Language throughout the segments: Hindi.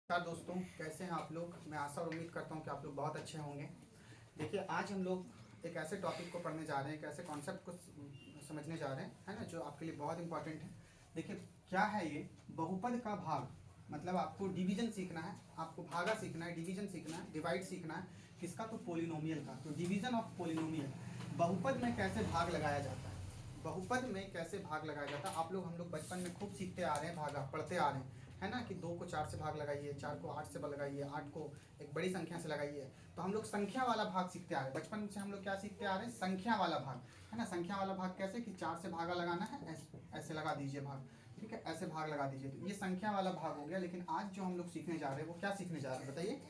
नमस्कार दोस्तों, कैसे हैं आप लोग। मैं आशा और उम्मीद करता हूं कि आप लोग बहुत अच्छे होंगे। देखिए, आज हम लोग एक ऐसे टॉपिक को पढ़ने जा रहे हैं, एक ऐसे कॉन्सेप्ट को समझने जा रहे हैं, है ना, जो आपके लिए बहुत इंपॉर्टेंट है। देखिए, क्या है ये बहुपद का भाग। मतलब आपको डिवीजन सीखना है, आपको भागा सीखना है, डिवीजन सीखना है, डिवाइड सीखना है। किसका? तो पोलिनोमियल का। तो डिवीजन ऑफ पोलिनोमियल, बहुपद में कैसे भाग लगाया जाता है, बहुपद में कैसे भाग लगाया जाता है। आप लोग, हम लोग बचपन में खूब सीखते आ रहे हैं, भागा पढ़ते आ रहे हैं, है ना, कि 2 को 4 से भाग लगाइए, 4 को 8 से लगाइए, 8 को एक बड़ी संख्या से लगाइए। तो हम लोग संख्या वाला भाग सीखते आ रहे हैं बचपन से। हम लोग क्या सीखते आ रहे हैं? संख्या वाला भाग, है ना। संख्या वाला भाग कैसे? कि 4 से भागा लगाना है, ऐसे लगा दीजिए भाग, ठीक है, ऐसे भाग लगा दीजिए। तो ये संख्या वाला भाग हो गया। लेकिन आज जो हम लोग सीखने जा रहे हैं वो क्या सीखने जा रहे हैं बताइए?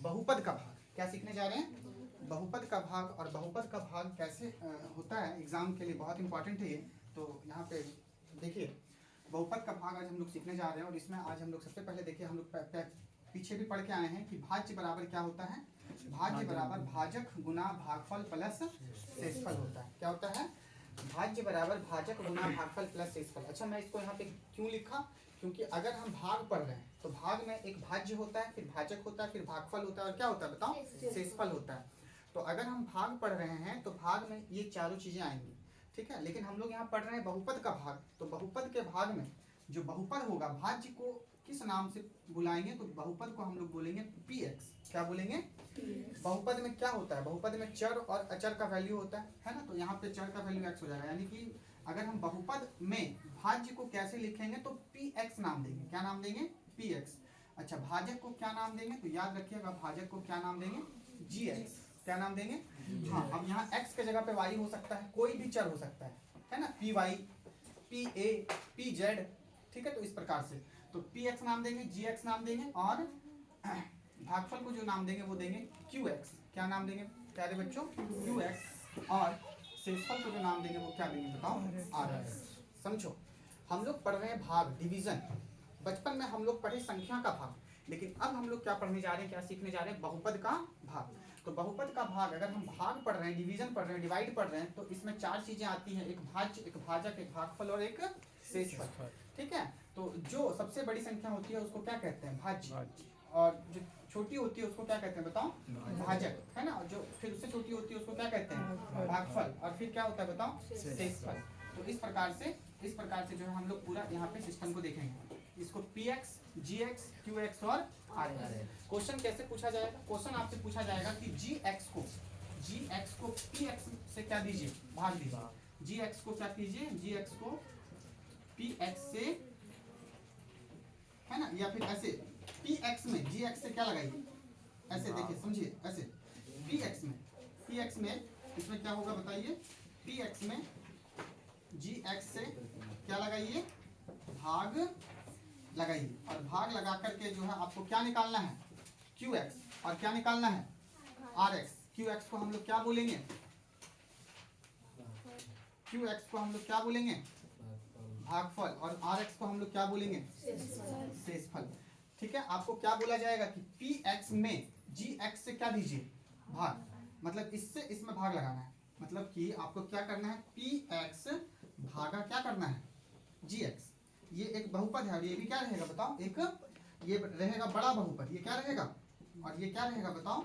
बहुपद का भाग। क्या सीखने जा रहे हैं? बहुपद का भाग। और बहुपद का भाग कैसे होता है, एग्जाम के लिए बहुत इंपॉर्टेंट है ये। तो यहाँ पे देखिए, बहुपद का भाग आज हम लोग सीखने जा रहे हैं। और इसमें आज हम लोग सबसे पहले देखिए, हम लोग पीछे भी पढ़ के आए हैं कि भाज्य बराबर क्या होता है? भाज्य बराबर भाजक गुना भागफल प्लस शेषफल होता है। क्या होता है? भाज्य बराबर भाजक गुना भागफल प्लस शेषफल। अच्छा, मैं इसको यहाँ पे क्यों लिखा? क्योंकि अगर हम भाग पढ़ रहे हैं तो भाग में एक भाज्य होता है, फिर भाजक होता है, फिर भागफल होता है, और क्या होता है बताओ? शेषफल होता है। तो अगर हम भाग पढ़ रहे हैं तो भाग में ये चारों चीजें आएंगी, ठीक है। लेकिन हम लोग यहाँ पढ़ रहे हैं बहुपद का भाग। तो बहुपद के भाग में जो बहुपद होगा, भाज्य को किस नाम से बुलाएंगे? तो बहुपद को हम लोग बोलेंगे px। क्या बोलेंगे? बहुपद में क्या होता है? बहुपद में चर और अचर का वैल्यू होता है ना। तो यहाँ पे चर का वैल्यू x हो जाएगा। यानी कि अगर हम बहुपद में भाज्य को कैसे लिखेंगे तो px नाम देंगे। क्या नाम देंगे? px। अच्छा, भाजक को क्या नाम देंगे? तो याद रखिएगा, भाजक को क्या नाम देंगे? gx। क्या नाम देंगे? हाँ, अब यहाँ x के जगह पे y हो सकता है, कोई भी चर हो सकता है ना, py, pa, pz, ठीक है। तो इस प्रकार से तो px नाम देंगे, gx नाम देंगे, और भागफल को जो नाम देंगे वो देंगे qx। क्या नाम देंगे प्यारे बच्चों? qx। और शेषफल को जो नाम देंगे वो क्या देंगे बताओ? rx। समझो, हम लोग पढ़ रहे हैं भाग, डिवीजन। बचपन में हम लोग पढ़े संख्या का भाग, लेकिन अब हम लोग क्या पढ़ने जा रहे हैं, क्या सीखने जा रहे हैं? बहुपद का भाग। तो बहुपद का भाग, अगर हम भाग पढ़ रहे हैं, डिवीजन पढ़ रहे हैं, डिवाइड पढ़ रहे हैं, तो इसमें 4 चीजें आती हैं, एक भाज्य, एक भाजक, एक भागफल और एक शेषफल, ठीक है। तो जो सबसे बड़ी संख्या होती है उसको क्या कहते हैं? भाज्य। और जो छोटी होती है उसको क्या कहते हैं बताओ? भाजक, है ना। जो फिर उससे छोटी होती है उसको क्या कहते हैं? भागफल। और फिर क्या होता है बताओ? शेषफल। तो इस प्रकार से जो है हम लोग पूरा यहाँ पे सिस्टम को देखेंगे। इसको px, gx, qx और rx। क्वेश्चन कैसे पूछा जाएगा? क्वेश्चन आपसे पूछा जाएगा कि gx को px से क्या दीजिए? भाग दीजिए। gx को क्या कीजिए? gx को px से, है ना, या फिर ऐसे px में gx से क्या लगाइए? ऐसे देखिए, समझिए, ऐसे px में इसमें क्या होगा बताइए? px में gx से क्या लगाइए? भाग लगाइए। और भाग लगा करके जो है आपको क्या निकालना है? qx। और क्या निकालना है? rx। qx को हम लोग क्या बोलेंगे? qx को हम लोग क्या बोलेंगे? भागफल। और rx को हम लोग क्या बोलेंगे? शेषफल। ठीक है। आपको क्या बोला जाएगा कि px में gx से क्या दीजिए? भाग। मतलब इससे इसमें भाग लगाना है। मतलब कि आपको क्या करना है? px भागा क्या करना है? gx। ये एक बहुपद है और ये भी क्या रहेगा बताओ? एक ये रहेगा बड़ा बहुपद। ये क्या रहेगा? और ये क्या रहेगा बताओ?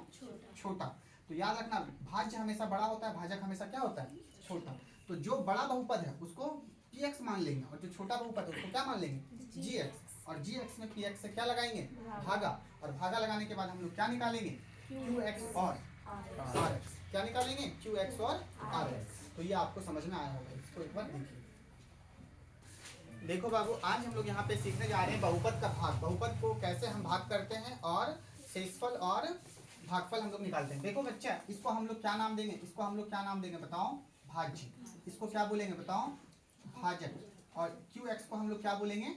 छोटा। तो याद रखना, भाज्य हमेशा बड़ा होता है, भाजक हमेशा क्या होता है? छोटा। तो जो बड़ा बहुपद है उसको px मान लेंगे, और जो छोटा बहुपद है उसको क्या मान लेंगे? gx। और gx में px से क्या लगाएंगे? भागा। और भागा लगाने के बाद हम लोग क्या निकालेंगे? qx और rx। क्या निकालेंगे? qx और rx। तो ये आपको समझ में आया होगा। इसको एक बार देखिए। देखो बाबू, आज हम लोग यहाँ पे सीखने जा रहे हैं बहुपद का भाग। बहुपद को कैसे हम भाग करते हैं और शेषफल और भागफल हम लोग निकालते हैं। देखो बच्चा, इसको हम लोग क्या नाम देंगे? इसको हम लोग क्या नाम देंगे बताओ? भाज्य। इसको क्या बोलेंगे बताओ? भाजक। और qx को हम लोग क्या बोलेंगे?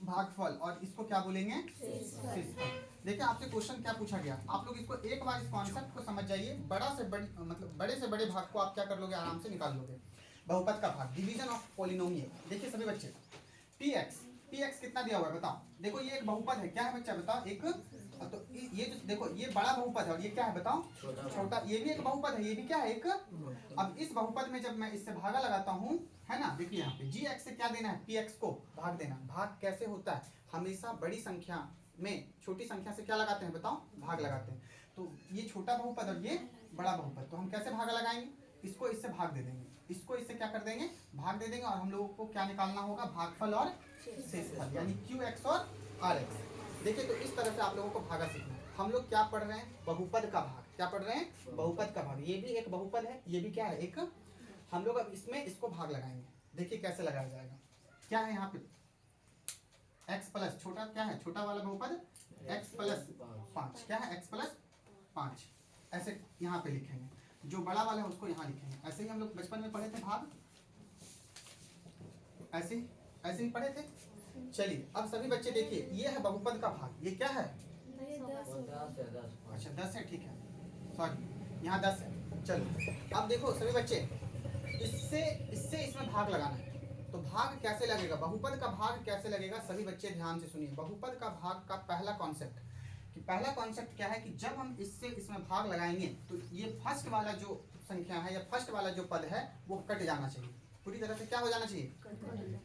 भागफल। और इसको क्या बोलेंगे? शेषफल। देखिए, आपसे क्वेश्चन क्या पूछा गया, आप लोग इसको एक बार इस कॉन्सेप्ट को समझ जाइए। बड़े से बड़े भाग को आप क्या कर लोगे? आराम से निकाल लोगे। बहुपद का भाग, डिवीजन ऑफ पोलिनोमियल। देखिए सभी बच्चे, px कितना दिया हुआ है बताओ? देखो, ये एक बहुपद है। क्या है बच्चा बताओ? एक। तो ये जो देखो, ये बड़ा बहुपद है और ये क्या है बताओ? छोटा। ये भी एक बहुपद है, ये भी क्या है? एक। अब इस बहुपद में जब मैं इससे भागा लगाता हूँ है ना। देखिए यहाँ पे जी एक्स से क्या देना है, पी एक्स को भाग देना। भाग कैसे होता है, हमेशा बड़ी संख्या में छोटी संख्या से क्या लगाते हैं बताओ, भाग लगाते हैं। तो ये छोटा बहुपद और ये बड़ा बहुपद, तो हम कैसे भाग लगाएंगे, इसको इससे भाग दे देंगे, इसको इससे क्या कर देंगे, भाग दे देंगे। और हम लोगों को क्या निकालना होगा, भागफल और शेषफल, यानी क्यू एक्स और आर एक्स। देखिए तो इस तरह से आप लोगों को भागा सीखना है। हम लोग क्या पढ़ रहे हैं, बहुपद का भाग। क्या पढ़ रहे हैं, बहुपद का भाग। ये भी एक बहुपद है, ये भी क्या है, एक। हम लोग अब इसमें इसको भाग लगाएंगे। देखिए कैसे लगाया जाएगा। क्या है यहाँ पे, x प्लस छोटा, क्या है छोटा वाला बहुपद, x प्लस 5, क्या है x प्लस 5, ऐसे यहाँ पे लिखेंगे। जो बड़ा वाला है उसको यहाँ लिखेंगे। ऐसे ही हम लोग बचपन में पढ़े थे भाग, ऐसे ही पढ़े थे। चलिए अब सभी बच्चे देखिए, ये है बहुपद का भाग। ये क्या है, अच्छा 10 है, ठीक है, सॉरी यहाँ 10 है। चलो अब देखो सभी बच्चे, इससे इसमें भाग लगाना है। तो भाग कैसे लगेगा, बहुपद का भाग कैसे लगेगा, सभी बच्चे ध्यान से सुनिए। बहुपद का भाग का पहला कॉन्सेप्ट, कि पहला कॉन्सेप्ट क्या है कि जब हम इससे इसमें भाग लगाएंगे तो ये फर्स्ट वाला जो संख्या है या फर्स्ट वाला जो पद है वो कट जाना चाहिए, पूरी तरह से क्या हो जाना चाहिए,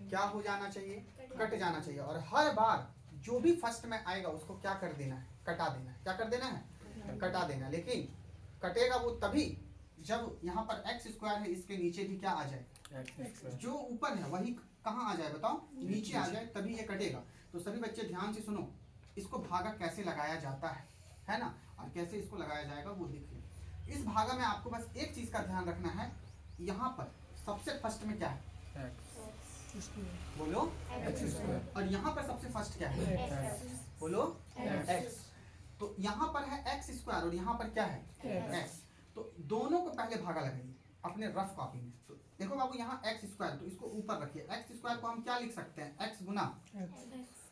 क्या हो जाना चाहिए, कट जाना चाहिए। और हर बार जो भी फर्स्ट में आएगा उसको क्या कर देना है, कटा देना है। क्या कर देना है, कटा देना है। लेकिन कटेगा वो तभी जब यहाँ पर एक्स स्क्वायर है, इसके नीचे भी क्या आ जाए, जो ऊपर है वही कहाँ आ जाए बताओ, नीचे आ जाए, तभी ये कटेगा। तो सभी बच्चे ध्यान से सुनो, इसको भागा कैसे लगाया जाता है ना, और कैसे इसको लगाया जाएगा वो देखिए। इस भागा में आपको बस एक चीज का ध्यान रखना है, यहाँ पर सबसे फर्स्ट में क्या है, बोलो x, और यहाँ पर सबसे फर्स्ट क्या है, बोलो x। तो यहाँ पर है एक्स स्क्वायर और यहाँ पर क्या है x। तो दोनों को पहले भागा लगाइए अपने रफ कॉपी में। तो देखो बाबू यहाँ एक्स स्क्वायर, तो इसको ऊपर रखिए। एक्स स्क्वायर को हम क्या लिख सकते हैं, एक्स गुना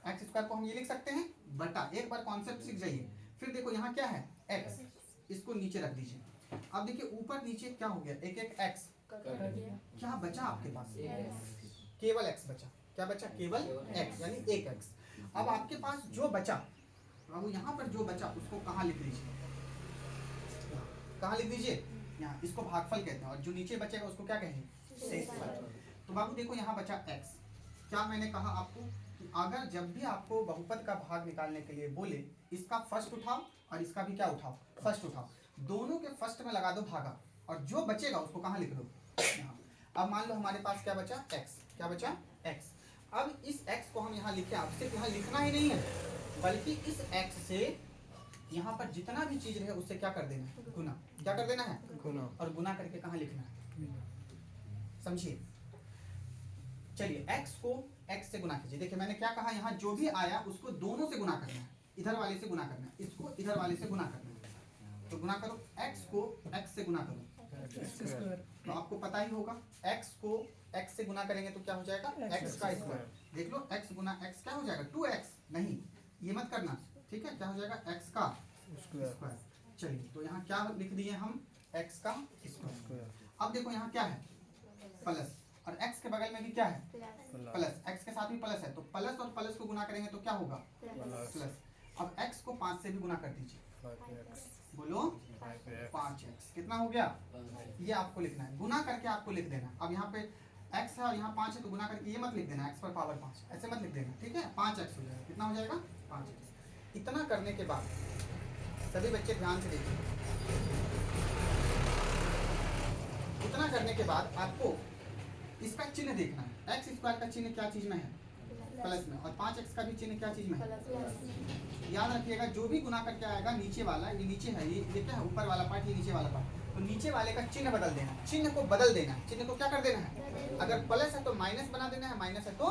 एक्स स्क्वायर को हम ये लिख सकते हैं बटा, एक बार कॉन्सेप्ट सीख जाइए। फिर देखो यहाँ क्या है एक्स, इसको नीचे रख दीजिए। अब देखिए ऊपर नीचे क्या हो गया, एक एक एक्स, क्या बचा आपके पास, केवल एक्स बचा। क्या बचा, केवल एक्स, यानी एक एक्स। अब आपके पास जो बचा, अब यहाँ पर जो बचा उसको कहाँ लिख दीजिए, कहाँ लिख दीजिए, यहाँ। इसको भागफल कहते हैं, और जो नीचे बचेगा उसको क्या कहेंगे, शेषफल। तो बाबू देखो यहाँ बचा x। क्या मैंने कहा आपको कि अगर जब भी आपको बहुपद का भाग निकालने के लिए बोले, इसका फर्स्ट उठाओ और इसका भी क्या उठाओ, फर्स्ट उठाओ। दोनों के फर्स्ट में लगा दो भागा, और जो बचेगा उसको कहाँ लिख दो, यहाँ। अब मान लो हमारे पास क्या बचा, x। क्या बचा, x। अब इस x को हम यहाँ लिखे। अब सिर्फ यहाँ लिखना ही नहीं है, बल्कि इस x से यहाँ पर जितना भी चीज रहे उससे क्या कर देना है, गुना। क्या कर देना है, गुना। और गुना करके कहाँ लिखना है, समझिए। चलिए x को x से गुना कीजिए। देखिए मैंने क्या कहा, यहाँ जो भी आया उसको दोनों से गुना करना है, इधर वाले से गुना करना है, इसको इधर वाले से गुना करना है। तो गुना करो, x को x से गुना करो, तो आपको पता ही होगा x को x से गुना करेंगे तो क्या हो जाएगा, x का स्क्वायर। देख लो x गुना x क्या हो जाएगा, 2x। नहीं ये मत करना, ठीक है, क्या हो जाएगा, x का स्क्वायर। चलिए तो यहाँ क्या लिख दिए हम, x का स्क्वायर। अब देखो यहाँ क्या है, प्लस, और x के बगल में भी क्या है, प्लस। x के साथ भी प्लस है, तो प्लस और प्लस को गुना करेंगे तो क्या होगा, प्लस। अब x को 5 से भी गुना कर दीजिए, बोलो 5x। कितना हो गया, ये आपको लिखना है, गुना करके आपको लिख देना। अब यहाँ पे x है और यहाँ 5 है, तो गुना करके ये मत लिख देना x पर पावर 5, ऐसे मत लिख देना, ठीक है। 5x हो जाएगा, कितना हो जाएगा, 5x। इतना करने के बाद सभी बच्चे ध्यान से देखिए, इतना करने के बाद आपको इसका चिन्ह देखना है। एक्स स्क्वायर का चिन्ह क्या चीज में है, प्लस में, और 5x का भी चिन्ह क्या चीज में है, याद रखिएगा। जो भी गुना करके आएगा, नीचे वाला, ये नीचे है, ये क्या है, ऊपर वाला पार्ट, ये नीचे वाला पार्ट, तो नीचे वाले का चिन्ह बदल देना है, चिन्ह को बदल देना है। चिन्ह को क्या कर देना है, अगर प्लस है तो माइनस बना देना है, माइनस है तो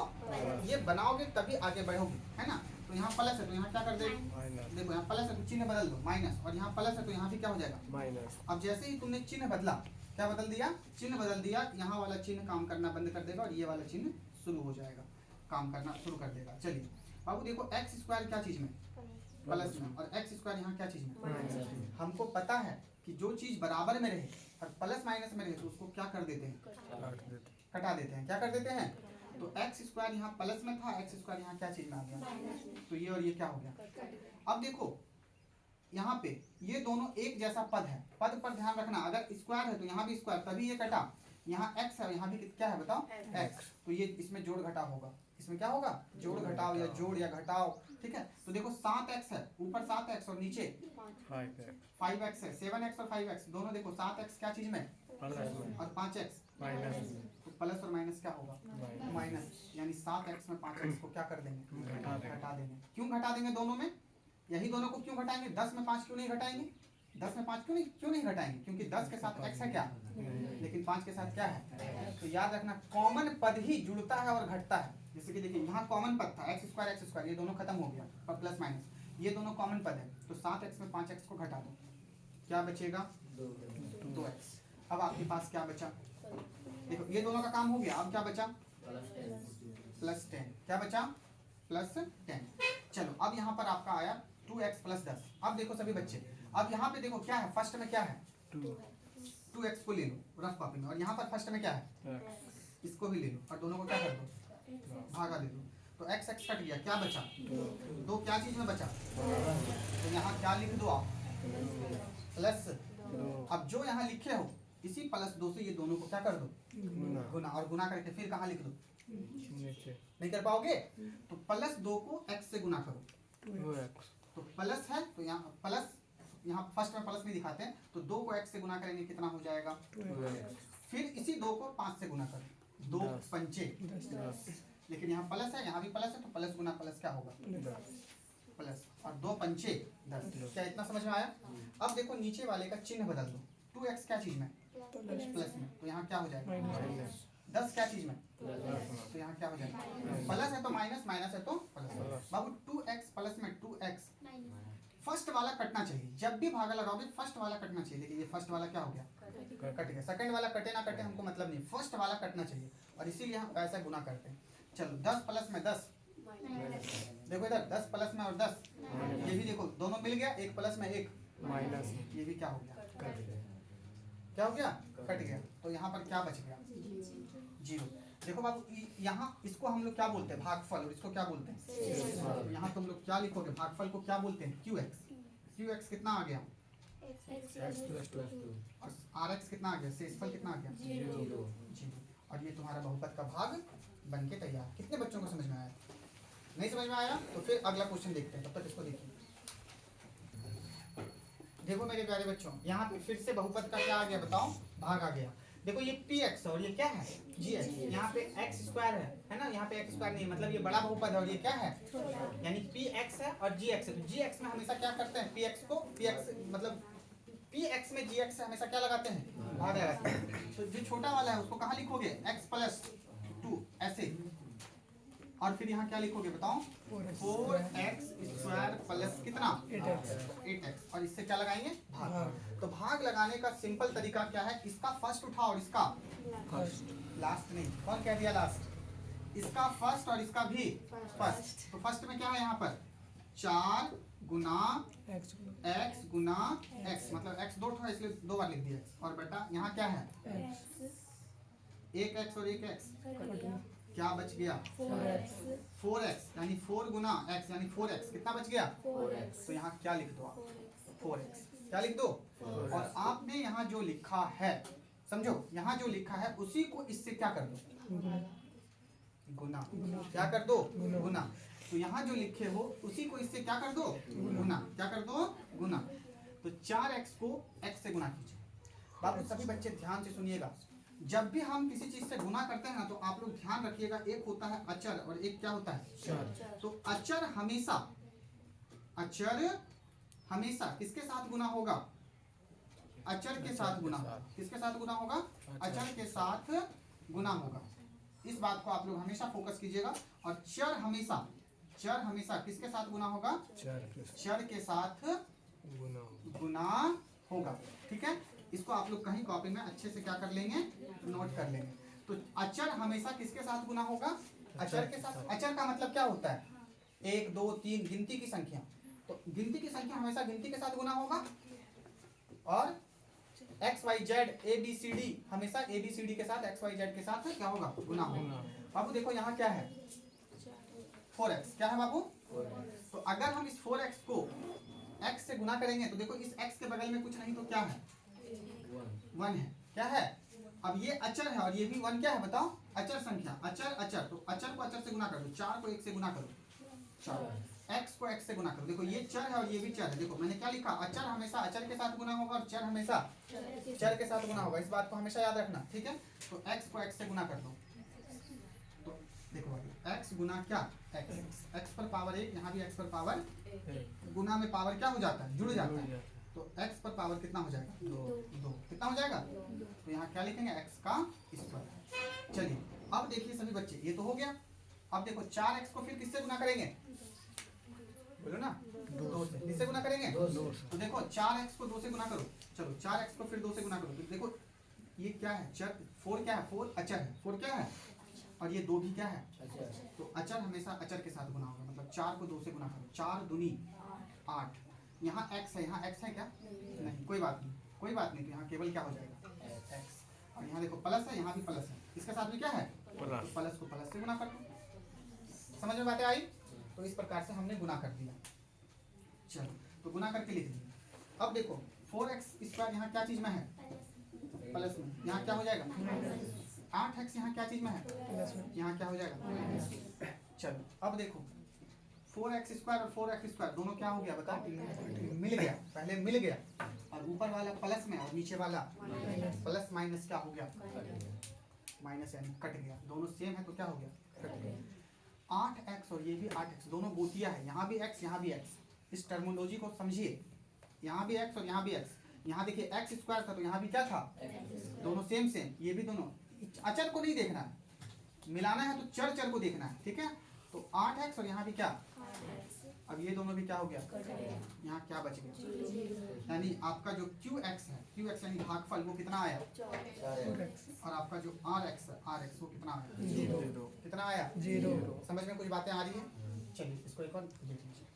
ये बनाओगे तभी आगे बढ़ोगे, है ना। तो यहाँ प्लस है तो यहाँ क्या कर दे, देखो यहाँ प्लस है तो चिन्ह बदल दो माइनस, और यहाँ प्लस है तो यहाँ भी क्या हो जाएगा, माइनस। अब जैसे ही तुमने चिन्ह बदला, क्या बदल दिया, चिन्ह बदल दिया, यहाँ वाला चिन्ह काम करना बंद कर देगा और ये वाला चिन्ह शुरू हो जाएगा, काम करना शुरू कर देगा। चलिए बाबू देखो एक्स स्क्वायर क्या चीज में, प्लस में, और एक्स स्क्वायर यहाँ क्या चीज में, हमको पता है कि जो चीज बराबर में रहे और प्लस माइनस में रहे तो उसको क्या कर देते हैं, कटा देते हैं। क्या कर देते हैं, तो एक्स स्क्वायर यहाँ प्लस में था, एक्स स्क्वायर यहाँ क्या चीज में आ गया, तो ये और ये क्या हो गया। अब देखो यहाँ पे ये दोनों एक जैसा पद है, पद पर ध्यान रखना, अगर स्क्वायर है तो यहाँ भी स्क्वायर, तभी ये कटा। यहाँ x है, यहाँ भी क्या है बताओ x, तो ये इसमें जोड़ घटाव होगा, इसमें क्या होगा जोड़ घटाव या जोड़ या घटाव, ठीक है। तो देखो 7x है, ऊपर 7x और नीचे 5x है, 7x और 5x दोनों देखो 7x क्या चीज में और 5x माइनस, तो प्लस और माइनस क्या होगा माइनस, यानी 7x में 5x को क्या कर देंगे घटा देंगे। क्यों घटा देंगे दोनों में, यही दोनों को क्यों घटाएंगे, 10 में 5 क्यों नहीं घटाएंगे, 10 में 5 क्यों नहीं घटाएंगे, क्योंकि 10 के साथ x है क्या लेकिन 5 के साथ क्या है। तो याद रखना कॉमन पद ही जुड़ता है और घटता है। जैसे कि देखिए यहाँ कॉमन पद था x2 ये दोनों खत्म हो गया और प्लस माइनस, ये दोनों कॉमन पद है, तो 7x में 5x को घटा दो, क्या बचेगा 2x। अब आपके पास क्या बचा, देखो ये दोनों का काम हो गया, अब क्या बचा +10, क्या बचा +10। चलो अब यहाँ पर आपका आया 2x + 10। अब देखो सभी बच्चे, अब यहाँ पे देखो क्या है, फर्स्ट में क्या है 2x को ले लो रफ कॉपी में, और यहाँ पर फर्स्ट में क्या है इसको भी ले लो और दोनों को क्या कर दो भागा दे दो, तो x कट गया, क्या बचा 2, क्या चीज में बचा, तो यहाँ क्या लिख दो आप प्लस, अब जो यहाँ लिखे हो इसी +2 से ये दोनों को क्या कर दो गुना, और गुना करके फिर कहाँ लिख दो नहीं कर पाओगे, तो +2 को x से गुना करो, तो प्लस है तो यहाँ प्लस, यहाँ फर्स्ट में प्लस नहीं दिखाते हैं, तो 2 को x से गुना करेंगे कितना हो जाएगा, फिर इसी 2 को 5 से गुना करो, 2 पंचे 10, लेकिन यहाँ प्लस है यहाँ भी प्लस है, तो प्लस गुना प्लस क्या होगा प्लस, और 2 पंचे 10। क्या इतना समझ में आया। अब देखो नीचे वाले का चिन्ह बदल दो, 2x क्या चीज में प्लस में, तो यहाँ क्या हो जाएगा 10 क्या चीज में, तो यहाँ क्या हो जाएगा प्लस है तो माइनस, माइनस है तो प्लस। बाबू 2x प्लस में 2x, फर्स्ट वाला कटना चाहिए, जब भी भागा लगाओगे फर्स्ट वाला कटना चाहिए, लेकिन ये फर्स्ट वाला क्या हो गया कट गया, सेकंड वाला कटे ना कटे हमको मतलब नहीं, फर्स्ट वाला कटना चाहिए, और इसीलिए हम ऐसा गुना करते हैं। चलो 10 प्लस में 10, देखो इधर 10 प्लस में और 10, ये भी देखो दोनों मिल गया, 1 प्लस में 1 माइनस, ये भी क्या हो गया क्या हो गया कट गया, तो यहाँ पर क्या बच गया 0। देखो बाबू यहाँ इसको हम लोग क्या बोलते हैं भागफल, और इसको क्या बोलते हैं, तो यहाँ तुम लोग क्या लिखोगे भागफल को क्या बोलते हैं qx कितना आ गया और rx कितना आ गया, शेषफल कितना आ गया 0, और ये तुम्हारा बहुपद का भाग बन के तैयार। कितने बच्चों को समझ में आया, नहीं समझ में आया, तो फिर अगला क्वेश्चन देखते हैं, तब तक इसको देखिए। देखो मेरे प्यारे बच्चों यहाँ पे फिर से बहुपद का क्या आ गया बताओ भाग आ गया। देखो ये px और ये क्या है gx, यहाँ पे x² है ना, यहाँ पे x² नहीं, मतलब ये बड़ा बहुपद है और ये क्या है यानी px है और gx है, तो gx में हमेशा क्या करते हैं px को px मतलब px में gx से हमेशा क्या लगाते हैं भाग लगाते हैं, तो जो छोटा वाला है उसको कहाँ लिखोगे x + 2 ऐसे, और फिर यहाँ क्या लिखोगे बताओ 4x² प्लस कितना 8x, और इससे क्या लगाएंगे भाग। तो भाग लगाने का सिंपल तरीका क्या है, इसका फर्स्ट उठाओ और इसका लास्ट नहीं, कौन कह दिया लास्ट, इसका फर्स्ट और इसका भी फर्स्ट। तो फर्स्ट में क्या है यहाँ पर 4 गुना x गुना x, मतलब x 2 था इसलिए 2 बार लिख दिया x, और बेटा यहाँ क्या है 1x और 1x, क्या बच गया 4x यानी 4 गुना x यानी 4x, कितना बच गया 4x, तो यहाँ क्या लिख दो आप 4x, क्या लिख दो, और आपने यहाँ जो लिखा है समझो, यहाँ जो लिखा है उसी को इससे क्या कर दो गुना, क्या कर दो गुना, तो यहाँ जो लिखे हो उसी को इससे क्या कर दो गुना, क्या कर दो गुना, तो 4x को x से गुना कीजिए। बाबू सभी बच्चे ध्यान से सुनिएगा, जब भी हम किसी चीज से गुना करते हैं ना, तो आप लोग ध्यान रखिएगा, एक होता है अचर और एक क्या होता है तो अचर हमेशा किसके साथ गुना होगा, अचर के साथ गुना होगा, किसके साथ गुना होगा अचर के साथ गुना होगा। इस बात को आप लोग हमेशा फोकस कीजिएगा, और चर हमेशा किसके साथ गुना होगा, चर के साथ गुना होगा, ठीक है। इसको आप लोग कहीं कॉपी में अच्छे से क्या कर लेंगे नोट कर लेंगे। तो अचर हमेशा किसके साथ गुना होगा, अचर के साथ। अचर का मतलब क्या होता है 1 2 3 गिनती की संख्या, तो गिनती की संख्या हमेशा गिनती के साथ गुना होगा, और x y z a b c d हमेशा a b c d के साथ x y z के साथ क्या होगा गुना होगा। बाबू देखो यहाँ क्या है 4x, क्या है बाबू, तो अगर हम इस 4x को x से गुना करेंगे तो देखो इस x के बगल में कुछ नहीं तो क्या है 1 है, क्या है अब ये अचर है और ये भी वन क्या है बताओ, अचर संख्या, अचर अचर, तो अचर को अचर से गुना कर दो, 4 को 1 से गुना करो, 4 x को x से गुना करो। देखो ये चर है और ये भी चर है। देखो मैंने क्या लिखा, अचर हमेशा अचर के साथ गुना होगा और चर हमेशा चर के साथ गुना होगा, इस बात को हमेशा याद रखना, ठीक है। तो x को x से गुना कर दो, तो देखो x गुना क्या x पर पावर 1, यहाँ भी x पर पावर, गुना में पावर क्या हो जाता है, जुड़ जाता है, तो x पर पावर कितना हो जाएगा, 2, कितना हो जाएगा, तो यहाँ क्या लिखेंगे, x का स्क्वायर। चलिए अब देखिए सभी बच्चे, ये तो हो गया। अब देखो 4x को फिर किससे गुना करेंगे, बोलो ना, 2 से। किससे गुना करेंगे, 2 से। तो देखो 4x को 2 से गुना करो, चलो 4x को फिर 2 से गुना करो, तो देखो ये क्या है, चर 4 क्या है, 4 अचर है, 4 क्या है, और ये 2 भी क्या है, तो अचर हमेशा अचर के साथ गुना होगा, मतलब 4 को 2 से गुना करो, 4 दूनी 8। यहाँ x है, यहाँ x है क्या, नहीं, कोई बात नहीं, कोई बात नहीं, तो यहाँ केवल क्या हो जाएगा x, और यहाँ देखो प्लस है, यहाँ भी प्लस है, इसके साथ भी क्या है, तो प्लस को प्लस से गुना कर दो। समझ में बातें आई, तो इस प्रकार से हमने गुना कर दिया। चलो तो गुना करके लिख दिया। अब देखो 4x स्क्वायर यहाँ क्या चीज में है, प्लस में, यहाँ क्या हो जाएगा, 8x यहाँ क्या चीज में है, यहाँ क्या हो जाएगा। चलो अब देखो 4x स्क्वायर और 4x स्क्वायर दोनों क्या हो गया बताओ, मिल गया, पहले मिल गया, और ऊपर वाला प्लस में और नीचे वाला प्लस माइनस क्या हो गया, माइनस यानी कट गया, दोनों सेम है तो क्या हो गया, कट गया। 8x और ये भी 8x दोनों गोतिया है, यहाँ भी x यहाँ भी x, इस टर्मिनोलॉजी को समझिए, यहाँ भी x और यहाँ भी x, यहाँ देखिए x स्क्वायर था तो यहाँ भी क्या था, दोनों सेम सेम, ये भी दोनों, अचर को नहीं देखना है, मिलाना है तो चर चर को देखना है, ठीक है। तो 8x और यहाँ भी क्या, अब ये दोनों भी क्या हो गया, यहाँ क्या बच गया, यानी आपका जो qx है, qx यानी भागफल वो कितना आया, और आपका जो rx है, rx वो कितना आया, 0, कितना आया, 0। समझ में कुछ बातें आ रही है। चलिए इसको एक और देख लीजिए।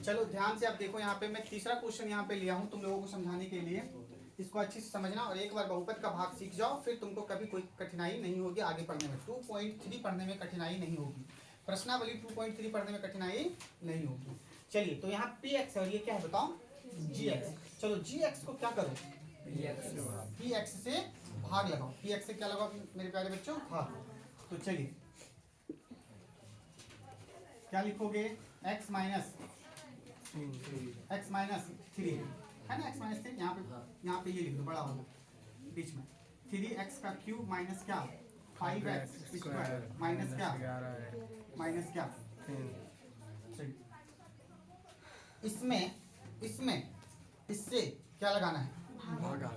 चलो ध्यान से आप देखो, यहाँ पे मैं तीसरा क्वेश्चन यहाँ पे लिया हूँ तुम लोगों को समझाने के लिए, इसको अच्छे से समझना, और एक बार बहुपद का भाग सीख जाओ, फिर तुमको कभी कोई कठिनाई नहीं होगी आगे पढ़ने में, 2.3 पढ़ने में कठिनाई नहीं होगी, प्रश्नावली 2.3 पढ़ने में कठिनाई नहीं होगी। चलिए तो यहाँ px है और ये क्या है बताओ, gx। चलो gx को क्या करो, px से भाग लगाओ, px से क्या लगाओ मेरे प्यारे बच्चों, भाग। तो चलिए क्या लिखोगे, x माइनस 3 है ना, x माइनस 3, यहाँ पे ये लिख दो बड़ा होगा बीच में, 3x का क्यूब माइनस क्या, 5x स्क्वायर माइनस क्या, माइनस क्या, इसमें इससे क्या लगाना है,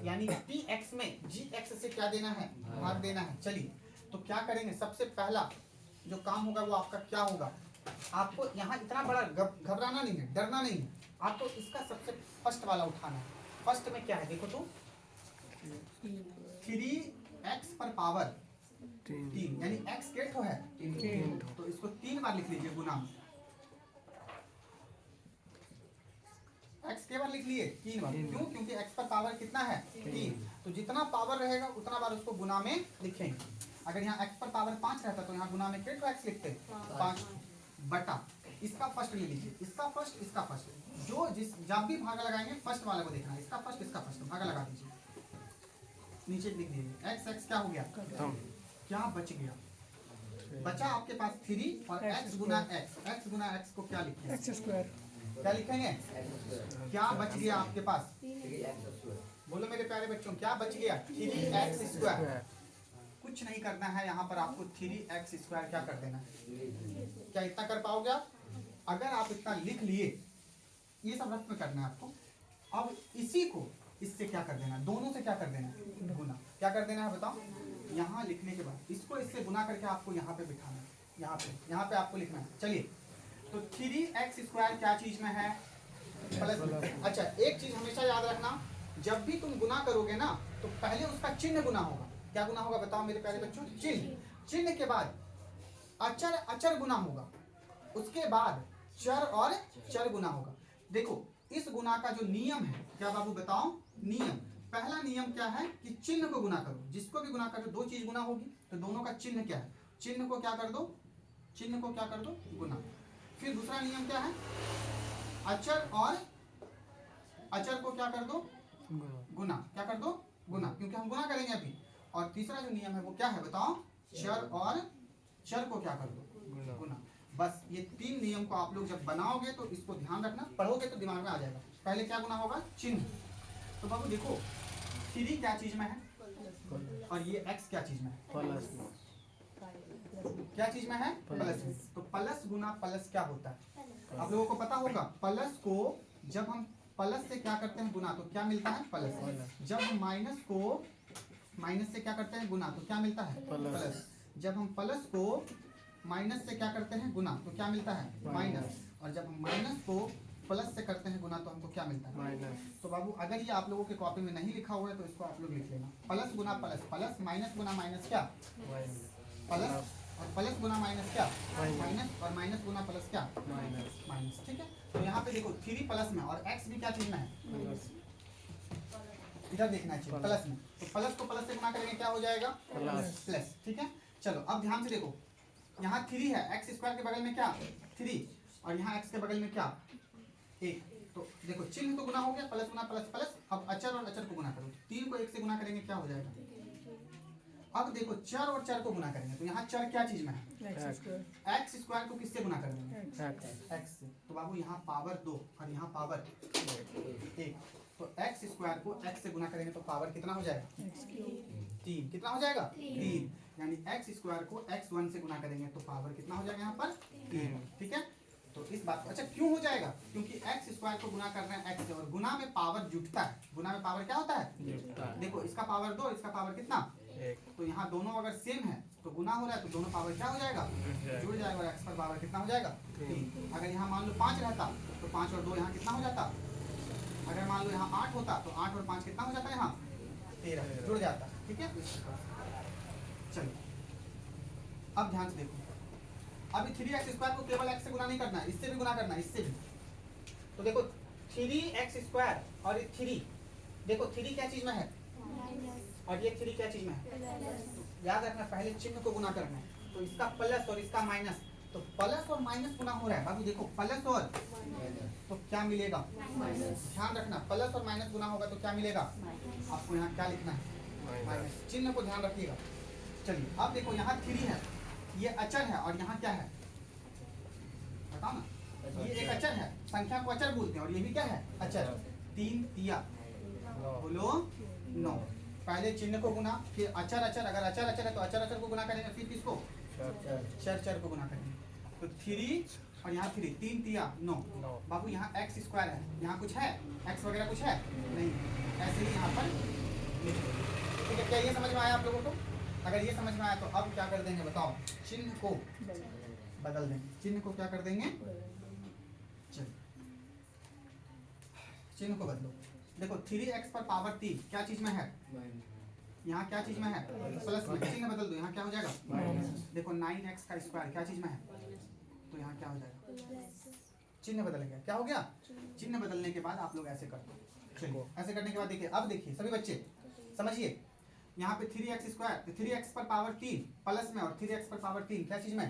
यानी px में gx से क्या देना है, भाग देना है। चलिए तो क्या करेंगे, सबसे पहला जो काम होगा वो आपका क्या होगा, आपको यहाँ इतना बड़ा घबराना नहीं है, डरना नहीं है, आपको इसका सबसे फर्स्ट वाला उठाना है। फर्स्ट में क्या है देखो, तो 3x पर पावर 3, यानी x के ठो है 3, तो इसको 3 बार लिख लीजिए गुना में, x के बार लिख लिए 3 बार, क्यों, क्योंकि x पर पावर कितना है 3, तो जितना पावर रहेगा उतना बार उसको गुना में लिखेंगे। अगर यहाँ x पर पावर 5 रहता तो यहाँ गुना में कितना x लिखते, 5 बटा, इसका फर्स्ट ले लीजिए, इसका फर्स्ट, इसका फर्स्ट, जो जब भी भागा लगाएंगे फर्स्ट वाला को देखना है, इसका फर्स्ट, इसका फर्स्ट, भागा लगा दीजिए, नीचे लिख दीजिए x क्या हो गया, क्या बच गया, बचा आपके पास 3 और x गुना x को क्या लिखेंगे, x स्क्वायर, क्या लिखेंगे, क्या बच गया आपके पास, बोलो मेरे प्यारे बच्चों, क्या बच गया, 3x स्क्वायर। कुछ नहीं करना है यहाँ पर, आपको 3x स्क्वायर क्या कर देना है, क्या इतना कर पाओगे आप, अगर आप इतना लिख लिए, ये सब रफ में करना है आपको। अब इसी को इससे क्या कर देना, दोनों से क्या कर देना, गुना, क्या कर देना है बताओ, यहाँ लिखने के बाद इसको इससे गुना करके आपको यहाँ पे बिठाना है, यहाँ पे आपको लिखना है। चलिए तो 3x स्क्वायर क्या चीज में है, प्लस। अच्छा एक चीज हमेशा याद रखना, जब भी तुम गुना करोगे ना तो पहले उसका चिन्ह गुना होगा, क्या गुना होगा बताओ मेरे प्यारे बच्चों, चिन्ह के बाद अचर गुना होगा, उसके बाद चर और चर गुना होगा। देखो इस गुना का जो नियम है, क्या बाबू बताओ नियम, पहला नियम क्या है कि चिन्ह को गुना करो, जिसको भी गुना करो 2 चीज गुना होगी, तो दोनों का चिन्ह क्या है, चिन्ह को क्या कर दो, गुना। फिर दूसरा नियम क्या है, अचर और अचर को क्या कर दो, गुना, क्या कर दो गुना, क्योंकि हम गुना करेंगे अभी। और तीसरा जो नियम है वो क्या है बताओ, चर और चर को क्या कर दो, गुना। बस ये 3 नियम को आप लोग जब बनाओगे तो इसको ध्यान रखना, पढ़ोगे तो दिमाग में आ जाएगा। पहले क्या गुना होगा, चिन्ह। तो बाबू देखो 3 क्या चीज में है और ये x क्या चीज में है, प्लस क्या चीज में है, प्लस में। तो प्लस गुना प्लस क्या होता है, आप लोगों को पता होगा। प्लस को जब हम प्लस से क्या करते हैं गुना तो क्या मिलता है, प्लस। जब हम माइनस को माइनस से क्या करते हैं गुना तो क्या मिलता है, प्लस। जब हम प्लस को माइनस से क्या करते हैं गुना तो क्या मिलता है, माइनस। और जब हम माइनस को प्लस से करते हैं गुना तो हमको क्या मिलता है, माइनस। तो बाबू अगर ये आप लोगों के कॉपी में नहीं लिखा हुआ है तो इसको आप लोग लिख लेना, प्लस गुना प्लस, प्लस माइनस गुना माइनस क्या, प्लस। और प्लस गुना माइनस क्या, माइनस। और माइनस गुना प्लस क्या, माइनस। ठीक है। तो यहाँ पे देखो 3 प्लस में और x भी क्या चीज में है, इधर देखना चाहिए, प्लस में। तो प्लस को प्लस से गुना करेंगे क्या हो जाएगा, प्लस। ठीक है। चलो अब ध्यान से देखो, यहाँ 3 है, एक्स स्क्वायर के बगल में क्या 3, और यहाँ x के बगल में क्या 1। तो देखो चिन्ह तो गुना हो गया, प्लस गुना प्लस प्लस। अब अचर और अचर को गुना करो, 3 को 1 से गुना करेंगे क्या हो जाएगा। अब देखो चर और चर को गुना करेंगे तो यहाँ चर क्या चीज में है, एक्स स्क्वायर को किससे गुना करेंगे, एक्स से। तो बाबू यहाँ पावर 2 और यहाँ पावर 1। तो एक्स स्क्वायर को एक्स से गुना करेंगे तो पावर कितना हो जाएगा, 3। कितना हो जाएगा, 3। यानी एक्स स्क्वायर को x1 से गुना करेंगे तो पावर कितना हो जाएगा यहाँ पर, 3। ठीक है। तो इस बात को, अच्छा क्यों हो जाएगा, क्योंकि एक्स स्क्वायर को गुना करना है x से, और गुना में पावर जुटता है। गुना में पावर क्या होता है, देखो इसका पावर 2, इसका पावर कितना, तो यहाँ दोनों अगर सेम है तो गुना हो रहा है तो दोनों पावर क्या हो जाएगा, जुड़ जाएगा। और एक्स पर पावर कितना हो जाएगा, 3। अगर यहाँ मान लो 5 रहता तो 5 और 2 यहाँ कितना हो जाता, अगर मान लो यहाँ 8 होता तो 8 और 5 कितना हो जाता है, यहाँ 13 जुड़ जाता। ठीक है। चलो अब ध्यान से देखो, अभी 3x स्क्वायर को केवल x से गुना नहीं करना है, इससे भी गुना करना है, इससे भी। तो देखो 3x स्क्वायर और 3, देखो 3 क्या चीज में है और ये 3 क्या चीज में है। याद रखना पहले चिन्ह को गुना करना है, तो इसका प्लस और इसका माइनस, तो प्लस और माइनस गुना हो रहा है बाबू। देखो प्लस और तो क्या मिलेगा, ध्यान रखना प्लस और माइनस गुना होगा तो क्या मिलेगा, आपको यहाँ क्या लिखना है, माइनस। चिन्ह को ध्यान रखिएगा। चलिए अब देखो यहाँ 3 है, ये अचर है, और यहाँ क्या है बताओ ना, ये एक अचर है, संख्या को अचर बोलते हैं, और ये भी क्या है अचर। 3 तिया बोलो 9। पहले चिन्ह को गुना, फिर अचर अचर, अगर अचर अचर है तो अचर अचर को गुना करेंगे, फिर किसको, चर चर को गुना करेंगे। तो 3 और यहाँ 3, 3 तिया 9। बाबू यहाँ एक्स स्क्वायर है, यहाँ कुछ है एक्स वगैरह कुछ है नहीं, ऐसे ही यहाँ पर लिख दो। ठीक है। क्या ये समझ में आया आप लोगों को, अगर ये समझ में आया तो अब क्या कर देंगे बताओ, चिन्ह को बदल देंगे। चिन्ह को क्या कर देंगे, चलो चिन्ह को बदलो। देखो 3x पर पावर 3 क्या चीज में है, यहाँ क्या चीज में है, प्लस में। चिन्ह बदल दो, यहाँ क्या हो जाएगा, देखो 9x का स्क्वायर क्या चीज में है, तो यहाँ क्या हो जाएगा, चिन्ह बदल गया। क्या हो गया, चिन्ह बदलने के बाद आप लोग ऐसे कर दो। चलिए ऐसे करने के बाद देखिए, अब देखिए सभी बच्चे समझिए, यहाँ पे 3x स्क्वायर, 3x पर पावर 3 प्लस में, और 3x पर पावर 3 क्या चीज में,